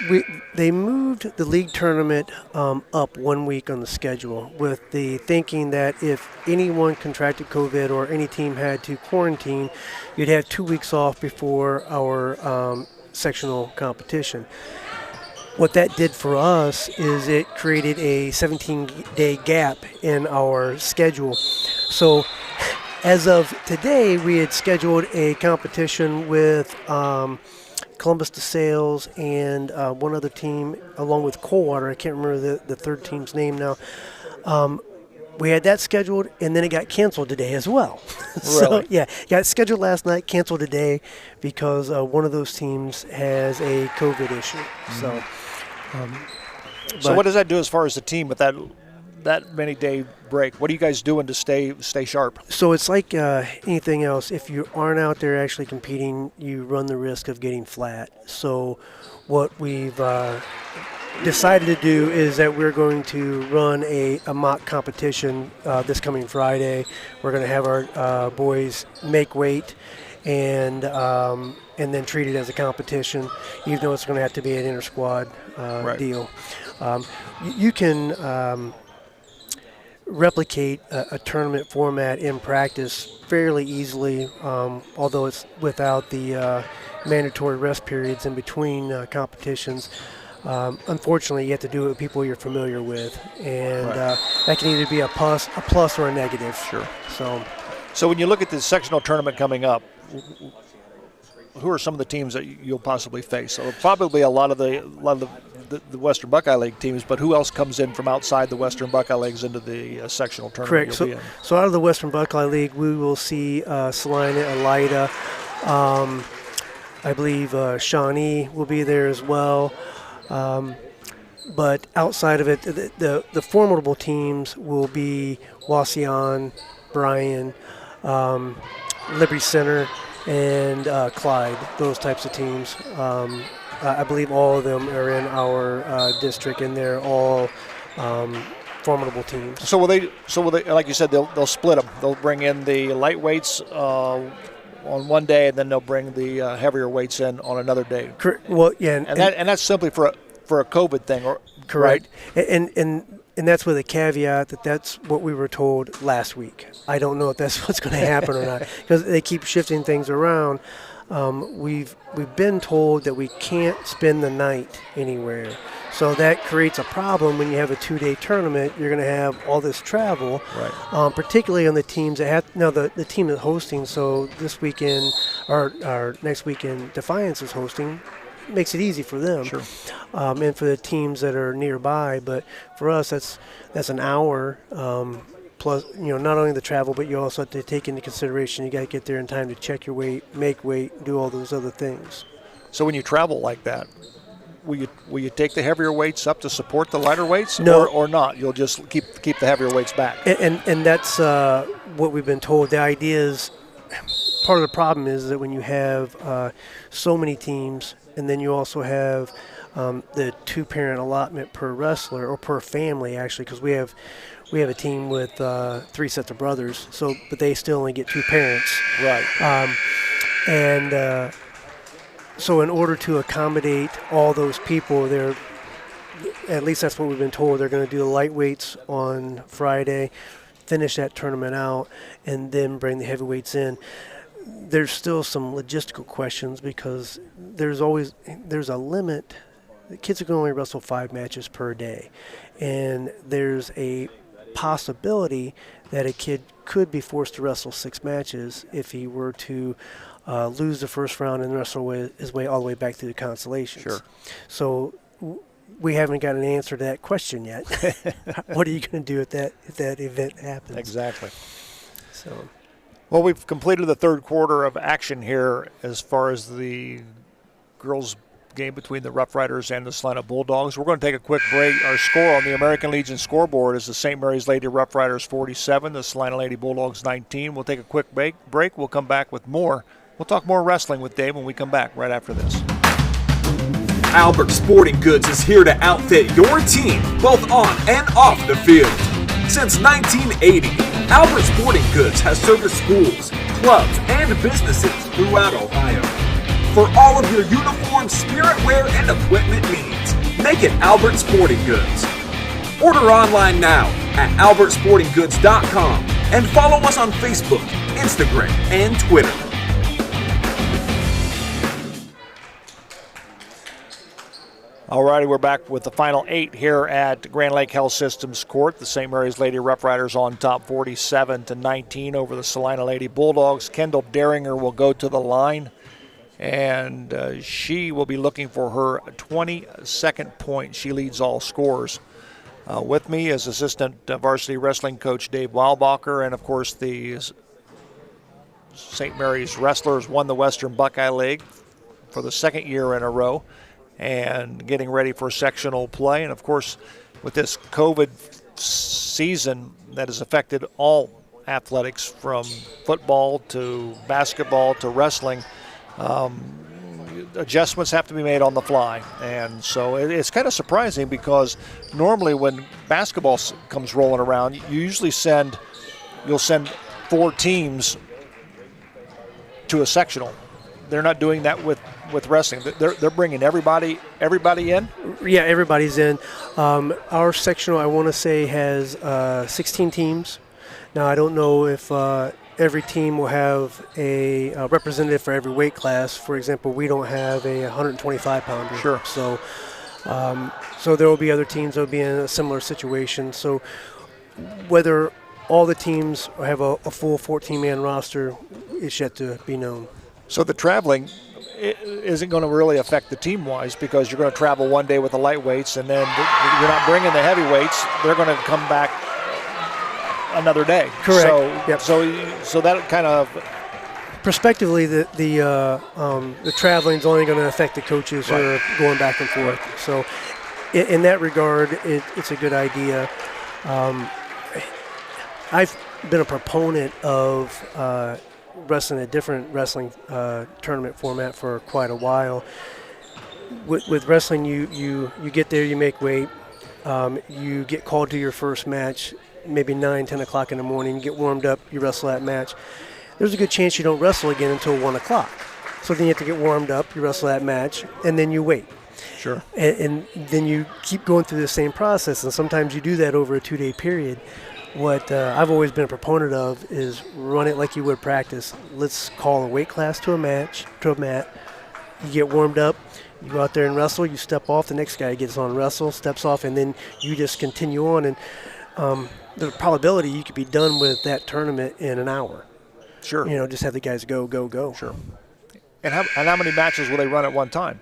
they moved the league tournament up 1 week on the schedule with the thinking that if anyone contracted COVID or any team had to quarantine, you'd have 2 weeks off before our sectional competition. What that did for us is it created a 17-day gap in our schedule. So as of today, we had scheduled a competition with Columbus DeSales and one other team, along with Coldwater. I can't remember the third team's name now. We had that scheduled, and then it got canceled today as well. Really? So, got scheduled last night, canceled today because one of those teams has a COVID issue. Mm-hmm. So what does that do as far as the team with that many day break? What are you guys doing to stay sharp? So it's like anything else. If you aren't out there actually competing, you run the risk of getting flat. So what we've decided to do is that we're going to run a mock competition this coming Friday. We're going to have our boys make weight and then treat it as a competition, even though it's going to have to be an inter-squad deal. You can replicate a tournament format in practice fairly easily, although it's without the mandatory rest periods in Between competitions. Unfortunately, you have to do it with people you're familiar with, and that can either be a plus or a negative. Sure. So when you look at the sectional tournament coming up, who are some of the teams that you'll possibly face? So probably a lot of the Western Buckeye League teams, but who else comes in from outside the Western Buckeye Leagues into the sectional tournament? Correct. So out of the Western Buckeye League, we will see Celina, Elida. I believe Shawnee will be there as well. But outside of it, the formidable teams will be Wauseon, Bryan, Liberty Center, and Clyde, those types of teams. I believe all of them are in our district, and they're all formidable teams. So will they? Like you said, they'll split them. They'll bring in the lightweights on one day, and then they'll bring the heavier weights in on another day. Well, yeah, and that's simply for a COVID thing, or correct. Right? And And that's with a caveat that that's what we were told last week. I don't know if that's what's going to happen or not, because they keep shifting things around. We've been told that we can't spend the night anywhere. So that creates a problem when you have a 2-day tournament. You're going to have all this travel, Right. particularly on the teams that have, now the team that's hosting, so this weekend, or next weekend, Defiance is hosting, makes it easy for them. Sure. And for the teams that are nearby. But for us, that's an hour, plus, not only the travel, but you also have to take into consideration you got to get there in time to check your weight, make weight, do all those other things. So when you travel like that, will you take the heavier weights up to support the lighter weights? No. Or not? You'll just keep the heavier weights back? And that's what we've been told. The idea is, part of the problem is that when you have so many teams, and then you also have the 2-parent allotment per wrestler, or per family actually, because we have a team with 3 sets of brothers, but they still only get 2 parents. Right. So in order to accommodate all those people, at least that's what we've been told, they're going to do the lightweights on Friday, finish that tournament out, and then bring the heavyweights in. There's still some logistical questions because there's a limit. The kids are going to only wrestle 5 matches per day, and there's a possibility that a kid could be forced to wrestle 6 matches if he were to lose the first round and wrestle his way all the way back to the consolations. Sure. So we haven't got an answer to that question yet. What are you going to do if that event happens? Exactly. So. Well, we've completed the third quarter of action here as far as the girls' game between the Rough Riders and the Celina Bulldogs. We're going to take a quick break. Our score on the American Legion scoreboard is the St. Mary's Lady Rough Riders 47, the Celina Lady Bulldogs 19. We'll take a quick break. We'll come back with more. We'll talk more wrestling with Dave when we come back right after this. Albert Sporting Goods is here to outfit your team, both on and off the field. Since 1980, Albert Sporting Goods has serviced schools, clubs, and businesses throughout Ohio. For all of your uniform, spirit wear, and equipment needs, make it Albert Sporting Goods. Order online now at albertsportinggoods.com and follow us on Facebook, Instagram, and Twitter. All righty, we're back with the final 8 here at Grand Lake Health Systems Court. The St. Mary's Lady Rough Riders on top 47-19 over the Celina Lady Bulldogs. Kendall Deringer will go to the line, and she will be looking for her 22nd point. She leads all scorers. With me is assistant varsity wrestling coach Dave Weilbacher, and of course the St. Mary's wrestlers won the Western Buckeye League for the 2nd year in a row, and getting ready for sectional play. And of course, with this COVID season that has affected all athletics from football to basketball to wrestling, adjustments have to be made on the fly. And so it's kind of surprising because normally when basketball comes rolling around, you'll send 4 teams to a sectional. They're not doing that with wrestling. They're bringing everybody in? Yeah, everybody's in. Our sectional, I want to say, has 16 teams. Now, I don't know if every team will have a representative for every weight class. For example, we don't have a 125-pounder. Sure. So there will be other teams that will be in a similar situation. So whether all the teams have a full 14-man roster is yet to be known. So the traveling isn't going to really affect the team-wise because you're going to travel one day with the lightweights, and then you're not bringing the heavyweights. They're going to come back another day. Correct. So, yep. so that kind of prospectively, the traveling is only going to affect the coaches who are going back and forth. So, in that regard, it's a good idea. I've been a proponent of wrestling a different wrestling tournament format for quite a while. With wrestling, you get there, you make weight, you get called to your first match, maybe 9, 10 o'clock in the morning, you get warmed up, you wrestle that match. There's a good chance you don't wrestle again until 1 o'clock. So then you have to get warmed up, you wrestle that match, and then you wait. Sure. And then you keep going through the same process, and sometimes you do that over a 2-day period. What I've always been a proponent of is run it like you would practice. Let's call a weight class to a mat. You get warmed up, you go out there and wrestle, you step off, the next guy gets on wrestle, steps off, and then you just continue on. And the probability you could be done with that tournament in an hour. Sure. Just have the guys go, go, go. Sure. And how many matches will they run at one time?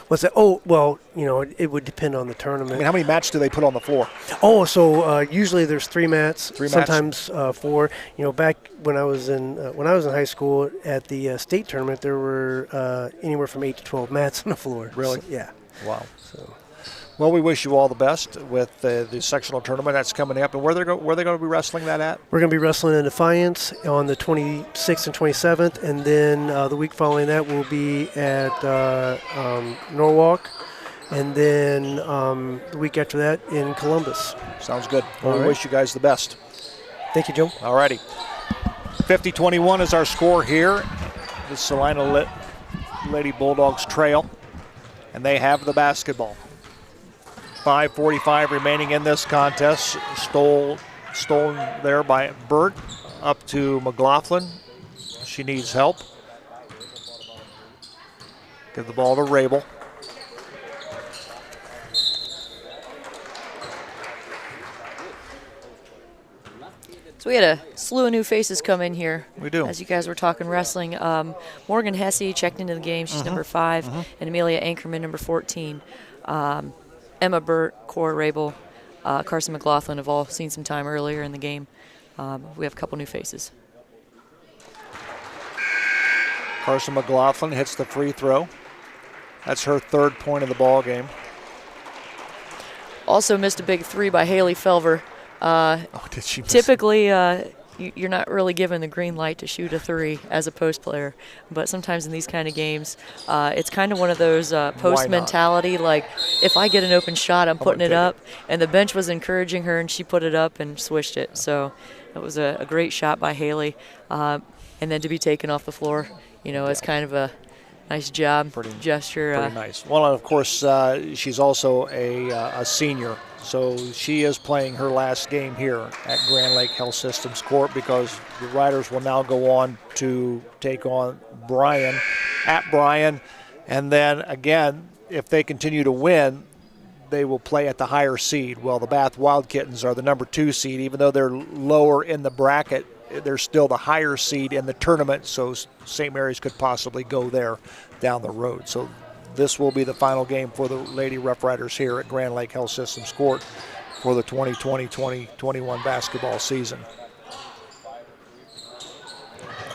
What's that? Oh, well, it would depend on the tournament. I mean, how many mats do they put on the floor? Oh, so usually there's 3 mats. Sometimes 4. Back when I was in high school at the state tournament, there were anywhere from 8 to 12 mats on the floor. Really? So, yeah. Wow. Well, we wish you all the best with the sectional tournament that's coming up. And where they're going to be wrestling that at? We're going to be wrestling in Defiance on the 26th and 27th, and then the week following that we'll be at Norwalk, and then the week after that in Columbus. Sounds good. Well, we right. wish you guys the best. Thank you, Joe. All righty. 50-21 is our score here. The Celina Lady Bulldogs trail, and they have the basketball. 5:45 remaining in this contest. Stolen there by Burt. Up to McLaughlin. She needs help. Give the ball to Rabel. So we had a slew of new faces come in here. We do. As you guys were talking wrestling. Morgan Hesse checked into the game. She's number 5. And Amelia Ankerman, number 14. Emma Burt, Cora Rabel, Carson McLaughlin have all seen some time earlier in the game. We have a couple new faces. Carson McLaughlin hits the free throw. That's her 3rd point of the ball game. Also missed a big 3 by Haley Felver. Did she miss Typically, you're not really given the green light to shoot a 3 as a post player, but sometimes in these kind of games, it's kind of one of those post mentality, like if I get an open shot, I'm putting it up, and the bench was encouraging her, and she put it up and swished it. So it was a great shot by Haley, and then to be taken off the floor, is kind of a nice job, gesture. Pretty nice. Well, and of course, she's also a senior. So she is playing her last game here at Grand Lake Health Systems Court, because the Riders will now go on to take on Bryan at Bryan. And then again, if they continue to win, they will play at the higher seed. Well, the Bath Wild Kittens are the number 2 seed. Even though they're lower in the bracket, they're still the higher seed in the tournament. So St. Mary's could possibly go there down the road. So this will be the final game for the Lady Rough Riders here at Grand Lake Health Systems Court for the 2020-2021 basketball season.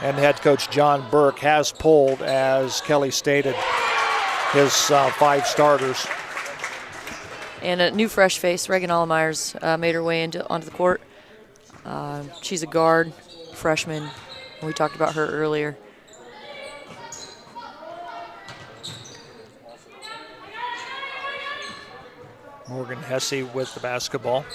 And head coach John Burke has pulled, as Kelly stated, his 5 starters. And a new fresh face, Reagan Allemeyer's made her way onto the court. She's a guard, freshman. We talked about her earlier. Morgan Hesse with the basketball.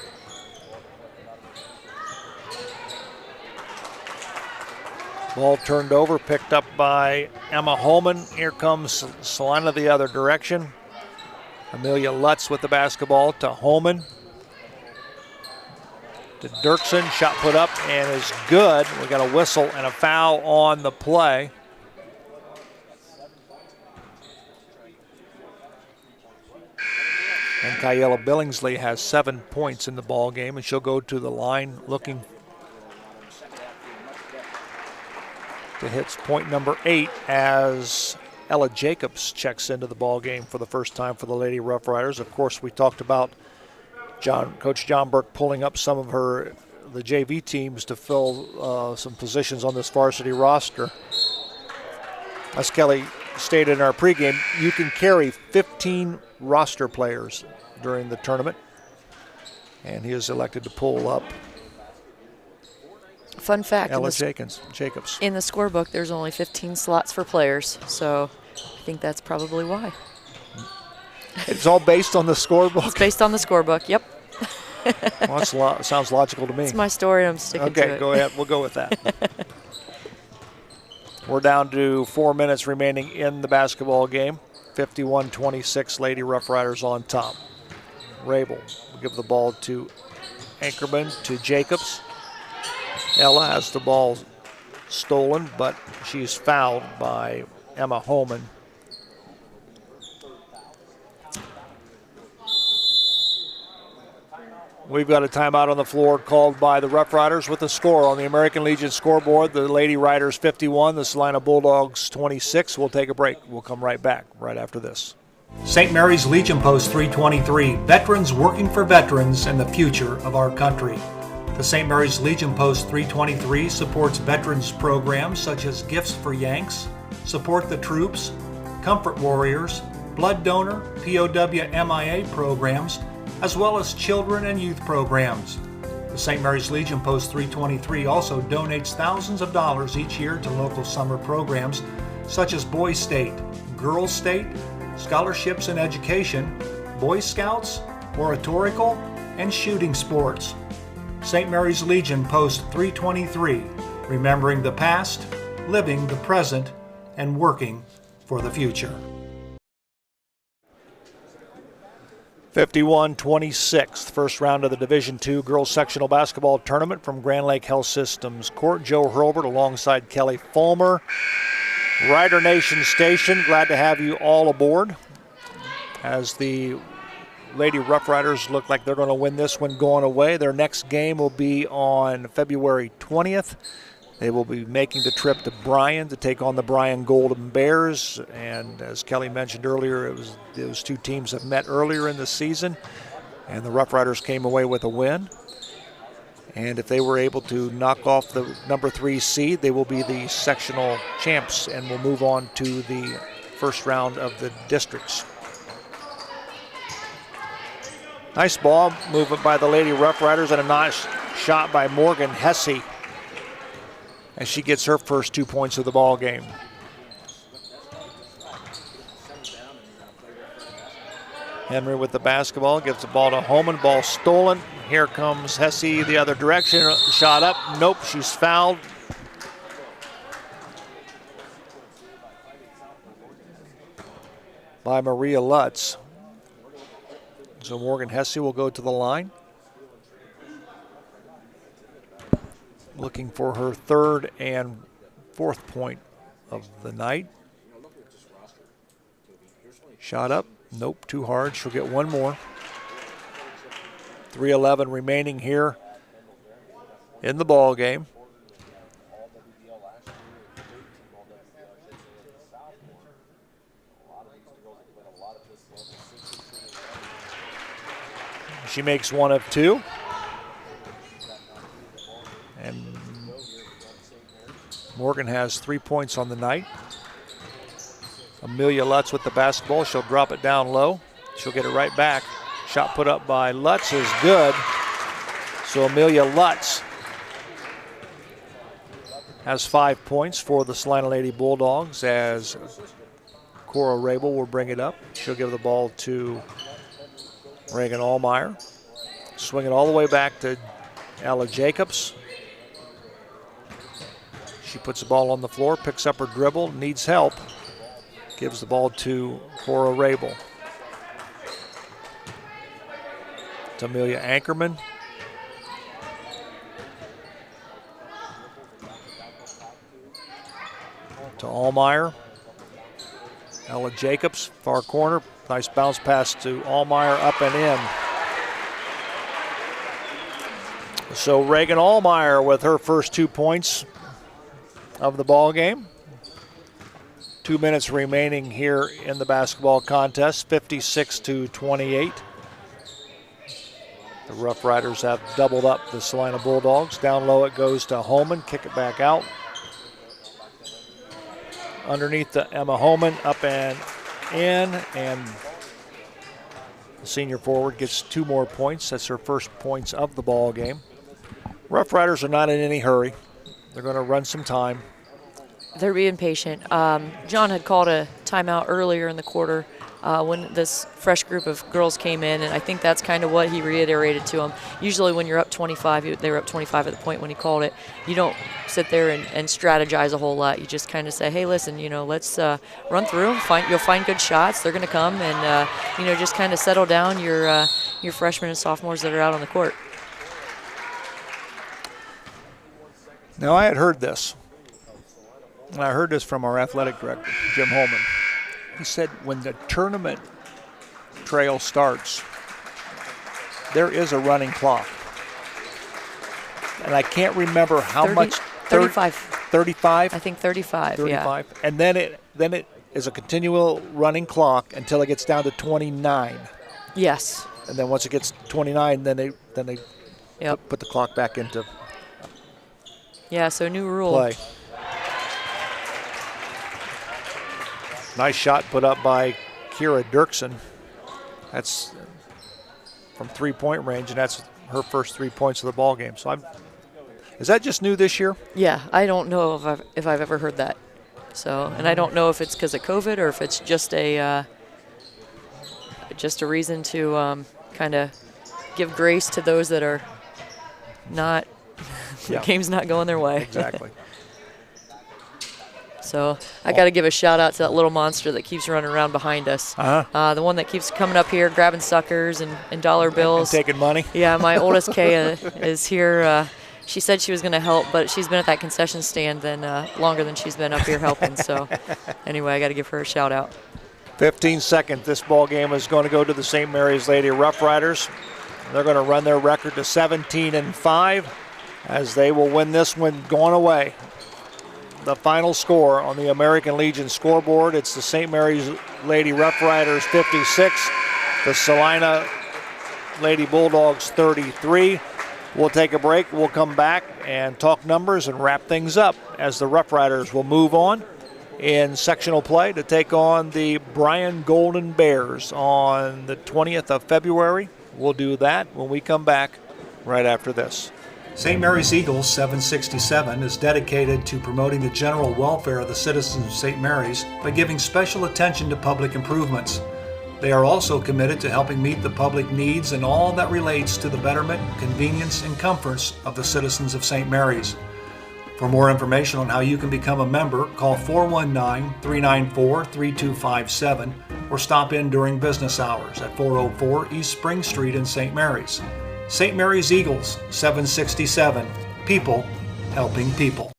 Ball turned over, picked up by Emma Holman. Here comes Celina the other direction. Amelia Lutz with the basketball to Holman. To Dirksen, shot put up and is good. We got a whistle and a foul on the play. And Kyela Billingsley has 7 points in the ball game, and she'll go to the line looking to hit point number 8 as Ella Jacobs checks into the ball game for the first time for the Lady Rough Riders. Of course, we talked about Coach John Burke pulling up some of the JV teams to fill some positions on this varsity roster. As Kelly stated in our pregame, you can carry 15 roster players during the tournament, and he is elected to pull up Fun fact, Ella Jacobs. In the scorebook, there's only 15 slots for players, so I think that's probably why. It's all based on the scorebook? It's based on the scorebook, yep. Well, that sounds logical to me. It's my story, I'm sticking to it. Okay, go ahead. We'll go with that. We're down to 4 minutes remaining in the basketball game. 51-26, Lady Rough Riders on top. Rabel will give the ball to Anchorman, to Jacobs. Ella has the ball stolen, but she's fouled by Emma Holman. We've got a timeout on the floor called by the Rough Riders with the score on the American Legion scoreboard. The Lady Riders 51, the Celina Bulldogs 26. We'll take a break. We'll come right back right after this. St. Mary's Legion Post 323, veterans working for veterans and the future of our country. The St. Mary's Legion Post 323 supports veterans programs such as Gifts for Yanks, Support the Troops, Comfort Warriors, Blood Donor, POW MIA programs, as well as children and youth programs. The St. Mary's Legion Post 323 also donates thousands of dollars each year to local summer programs such as Boys State, Girls State, Scholarships in Education, Boy Scouts, Oratorical, and shooting sports. St. Mary's Legion Post 323, remembering the past, living the present, and working for the future. 51-26, first round of the Division II Girls Sectional Basketball Tournament from Grand Lake Health Systems Court. Joe Hurlbert alongside Kelly Fulmer. Rider Nation Station, glad to have you all aboard as the Lady Rough Riders look like they're going to win this one going away. Their next game will be on February 20th. They will be making the trip to Bryan to take on the Bryan Golden Bears. And as Kelly mentioned earlier, those two teams have met earlier in the season, and the Rough Riders came away with a win. And if they were able to knock off the number 3 seed, they will be the sectional champs and will move on to the first round of the districts. Nice ball movement by the Lady Rough Riders and a nice shot by Morgan Hesse as she gets her first 2 points of the ball game. Henry with the basketball, gives the ball to Holman, ball stolen. Here comes Hesse the other direction, shot up, nope, she's fouled. By Maria Lutz. So Morgan Hesse will go to the line. Looking for her third and fourth point of the night. Shot up, nope, too hard. She'll get one more. 3:11 remaining here in the ball game. She makes one of two. And Morgan has 3 points on the night. Amelia Lutz with the basketball. She'll drop it down low. She'll get it right back. Shot put up by Lutz is good. So Amelia Lutz has 5 points for the Celina Lady Bulldogs as Cora Rabel will bring it up. She'll give the ball to Reagan Allmeyer. Swing it all the way back to Ella Jacobs. She puts the ball on the floor, picks up her dribble, needs help. Gives the ball to Cora Rabel. To Amelia Ankerman. To Allmeyer. Ella Jacobs, far corner. Nice bounce pass to Allmeyer, up and in. So Reagan Allmeyer with her first 2 points of the ball game. 2 minutes remaining here in the basketball contest, 56-28. The Rough Riders have doubled up the Celina Bulldogs. Down low it goes to Holman, kick it back out. Underneath to Emma Holman, up and in, and the senior forward gets 2 more points. That's her first points of the ball game. Rough Riders are not in any hurry. They're going to run some time. They're being patient. John had called a timeout earlier in the quarter when this fresh group of girls came in, and I think that's kind of what he reiterated to them. Usually when you're up 25, they were up 25 at the point when he called it, you don't sit there and strategize a whole lot. You just kind of say, hey, listen, let's run through, you'll find good shots, they're going to come, and just kind of settle down your freshmen and sophomores that are out on the court. Now, I had heard this, and I heard this from our athletic director, Jim Holman. He said when the tournament trail starts, there is a running clock. And I can't remember how much. 35. 35? I think 35, 35. Yeah. And then it is a continual running clock until it gets down to 29. Yes. And then once it gets 29, then they yep. put the clock back into yeah, so new rule. Play. Nice shot put up by Kira Dirksen. That's from three-point range, and that's her first 3 points of the ball game. So is that just new this year? Yeah, I don't know if I've ever heard that. So, and I don't know if it's because of COVID or if it's just a reason to kind of give grace to those that are not. The game's not going their way. Exactly. So I got to give a shout out to that little monster that keeps running around behind us. The one that keeps coming up here, grabbing suckers and dollar bills. And taking money. Yeah, my oldest Kaya is here. She said she was going to help, but she's been at that concession stand longer than she's been up here helping. So anyway, I got to give her a shout out. 15 seconds. This ball game is going to go to the St. Mary's Lady Rough Riders. They're going to run their record to 17-5 as they will win this one going away. The final score on the American Legion scoreboard, it's the St. Mary's Lady Rough Riders 56, the Celina Lady Bulldogs 33. We'll take a break. We'll come back and talk numbers and wrap things up as the Rough Riders will move on in sectional play to take on the Bryan Golden Bears on the 20th of February. We'll do that when we come back right after this. St. Mary's Eagles 767 is dedicated to promoting the general welfare of the citizens of St. Mary's by giving special attention to public improvements. They are also committed to helping meet the public needs and all that relates to the betterment, convenience, and comforts of the citizens of St. Mary's. For more information on how you can become a member, call 419-394-3257 or stop in during business hours at 404 East Spring Street in St. Mary's. St. Mary's Eagles, 767. People helping people.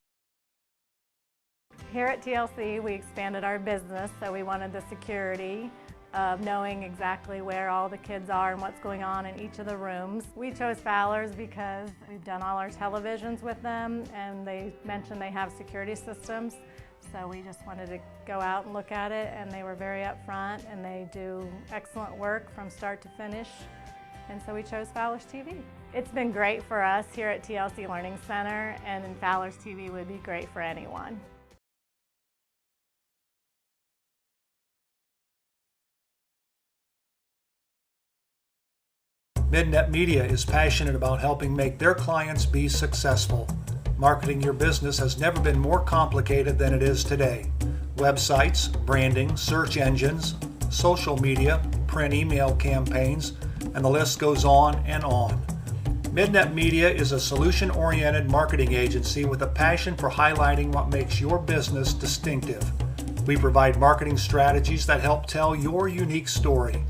Here at TLC, we expanded our business, so we wanted the security of knowing exactly where all the kids are and what's going on in each of the rooms. We chose Fowler's because we've done all our televisions with them, and they mentioned they have security systems. So we just wanted to go out and look at it, and they were very upfront, and they do excellent work from start to finish. And so we chose Fowler's TV. It's been great for us here at TLC Learning Center, and Fowler's TV would be great for anyone. Midnet Media is passionate about helping make their clients be successful. Marketing your business has never been more complicated than it is today. Websites, branding, search engines, social media, print email campaigns, and the list goes on and on. Midnet Media is a solution-oriented marketing agency with a passion for highlighting what makes your business distinctive. We provide marketing strategies that help tell your unique story.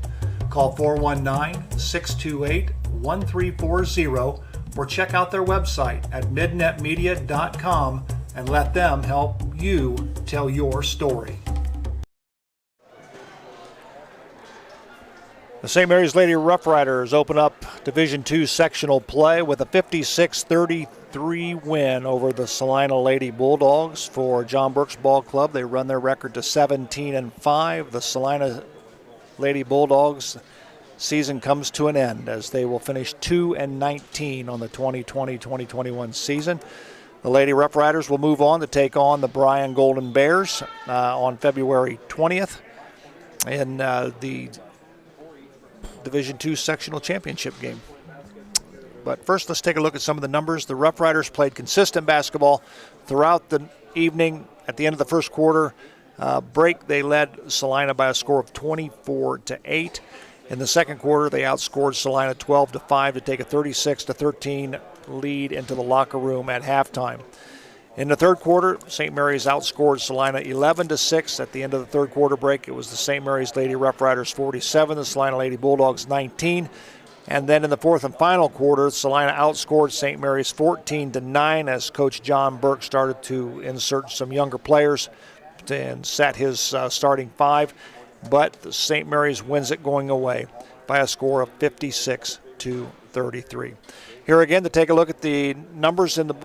Call 419-628-1340 or check out their website at midnetmedia.com and let them help you tell your story. The St. Mary's Lady Rough Riders open up Division II sectional play with a 56-33 win over the Celina Lady Bulldogs for John Burke's Ball Club. They run their record to 17-5. The Celina Lady Bulldogs season comes to an end as they will finish 2-19 on the 2020-2021 season. The Lady Rough Riders will move on to take on the Bryan Golden Bears on February 20th in the Division II sectional championship game. But first, let's take a look at some of the numbers. The Rough Riders played consistent basketball throughout the evening. At the end of the first quarter, Break, they led Celina by a score of 24-8. In the second quarter, they outscored Celina 12-5 to take a 36-13 lead into the locker room at halftime. In the third quarter, St. Mary's outscored Celina 11-6. At the end of the third quarter break, it was the St. Mary's Lady Rough Riders 47, the Celina Lady Bulldogs 19. And then in the fourth and final quarter, Celina outscored St. Mary's 14-9 as Coach John Burke started to insert some younger players and set his starting five. But St. Mary's wins it going away by a score of 56-33. Here again to take a look at the numbers in the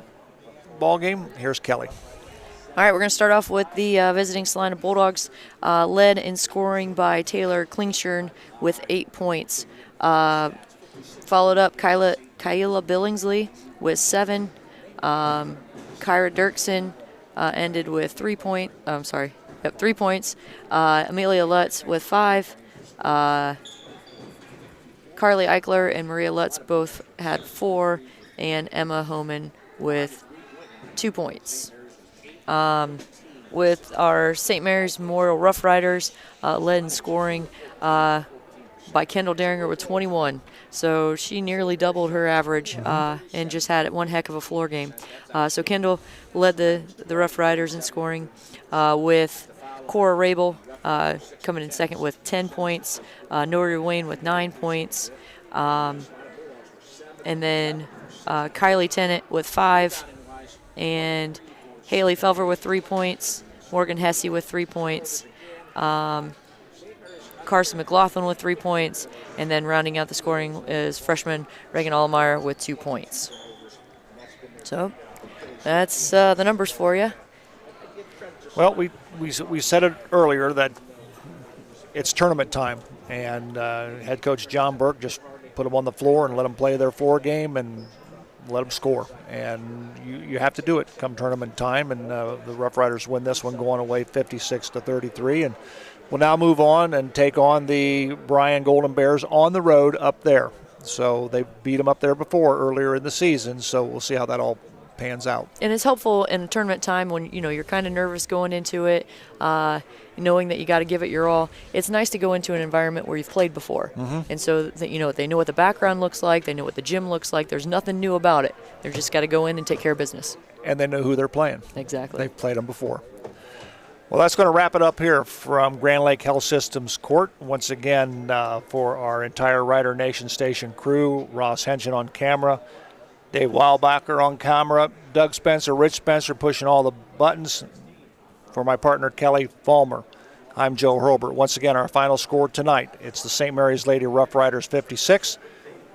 ball game. Here's Kelly. All right, we're going to start off with the visiting Celina Bulldogs, led in scoring by Taylor Klingshirn with 8 points. Followed up Kyla Billingsley with 7. Kyra Dirksen ended with 3 points. Amelia Lutz with 5. Carly Eichler and Maria Lutz both had 4, and Emma Homan with 2 points. With our St. Mary's Memorial Rough Riders, led in scoring by Kendall Daringer with 21. So she nearly doubled her average and just had one heck of a floor game. So Kendall led the Rough Riders in scoring with Cora Rabel coming in second with 10 points, Nori Wayne with 9 points, and then Kylie Tennant with 5, and Haley Felver with 3 points, Morgan Hesse with 3 points, Carson McLaughlin with 3 points, and then rounding out the scoring is freshman Reagan Allmeyer with 2 points. So that's the numbers for you. Well, we said it earlier that it's tournament time, and head coach John Burke just put them on the floor and let them play their 4 game and let them score. And you have to do it come tournament time, and the Rough Riders win this one going away 56-33, and we'll now move on and take on the Bryan Golden Bears on the road up there. So they beat them up there before earlier in the season, so we'll see how that all pans out. And it's helpful in tournament time when you're kind of nervous going into it, knowing that you got to give it your all. It's nice to go into an environment where you've played before, and so that, they know what the background looks like, they know what the gym looks like. There's nothing new about it. They've just got to go in and take care of business. And they know who they're playing. Exactly. They've played them before. Well, that's going to wrap it up here from Grand Lake Health Systems Court. Once again, for our entire Rider Nation Station crew, Ross Henshin on camera, Dave Weilbacher on camera, Doug Spencer, Rich Spencer pushing all the buttons. For my partner, Kelly Fulmer, I'm Joe Hurlbert. Once again, our final score tonight, it's the St. Mary's Lady Rough Riders 56,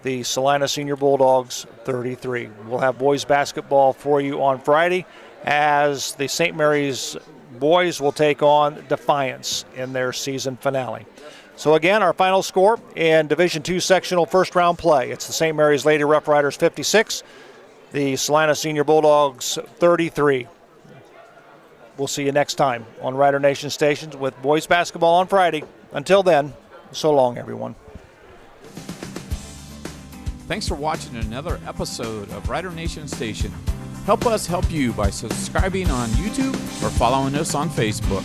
the Celina Senior Bulldogs 33. We'll have boys basketball for you on Friday as the St. Mary's boys will take on Defiance in their season finale. So again, our final score in Division II sectional first round play. It's the St. Mary's Lady Rough Riders 56, the Celina Senior Bulldogs 33. We'll see you next time on Rider Nation Stations with boys basketball on Friday. Until then, so long, everyone. Thanks for watching another episode of Rider Nation Station. Help us help you by subscribing on YouTube or following us on Facebook.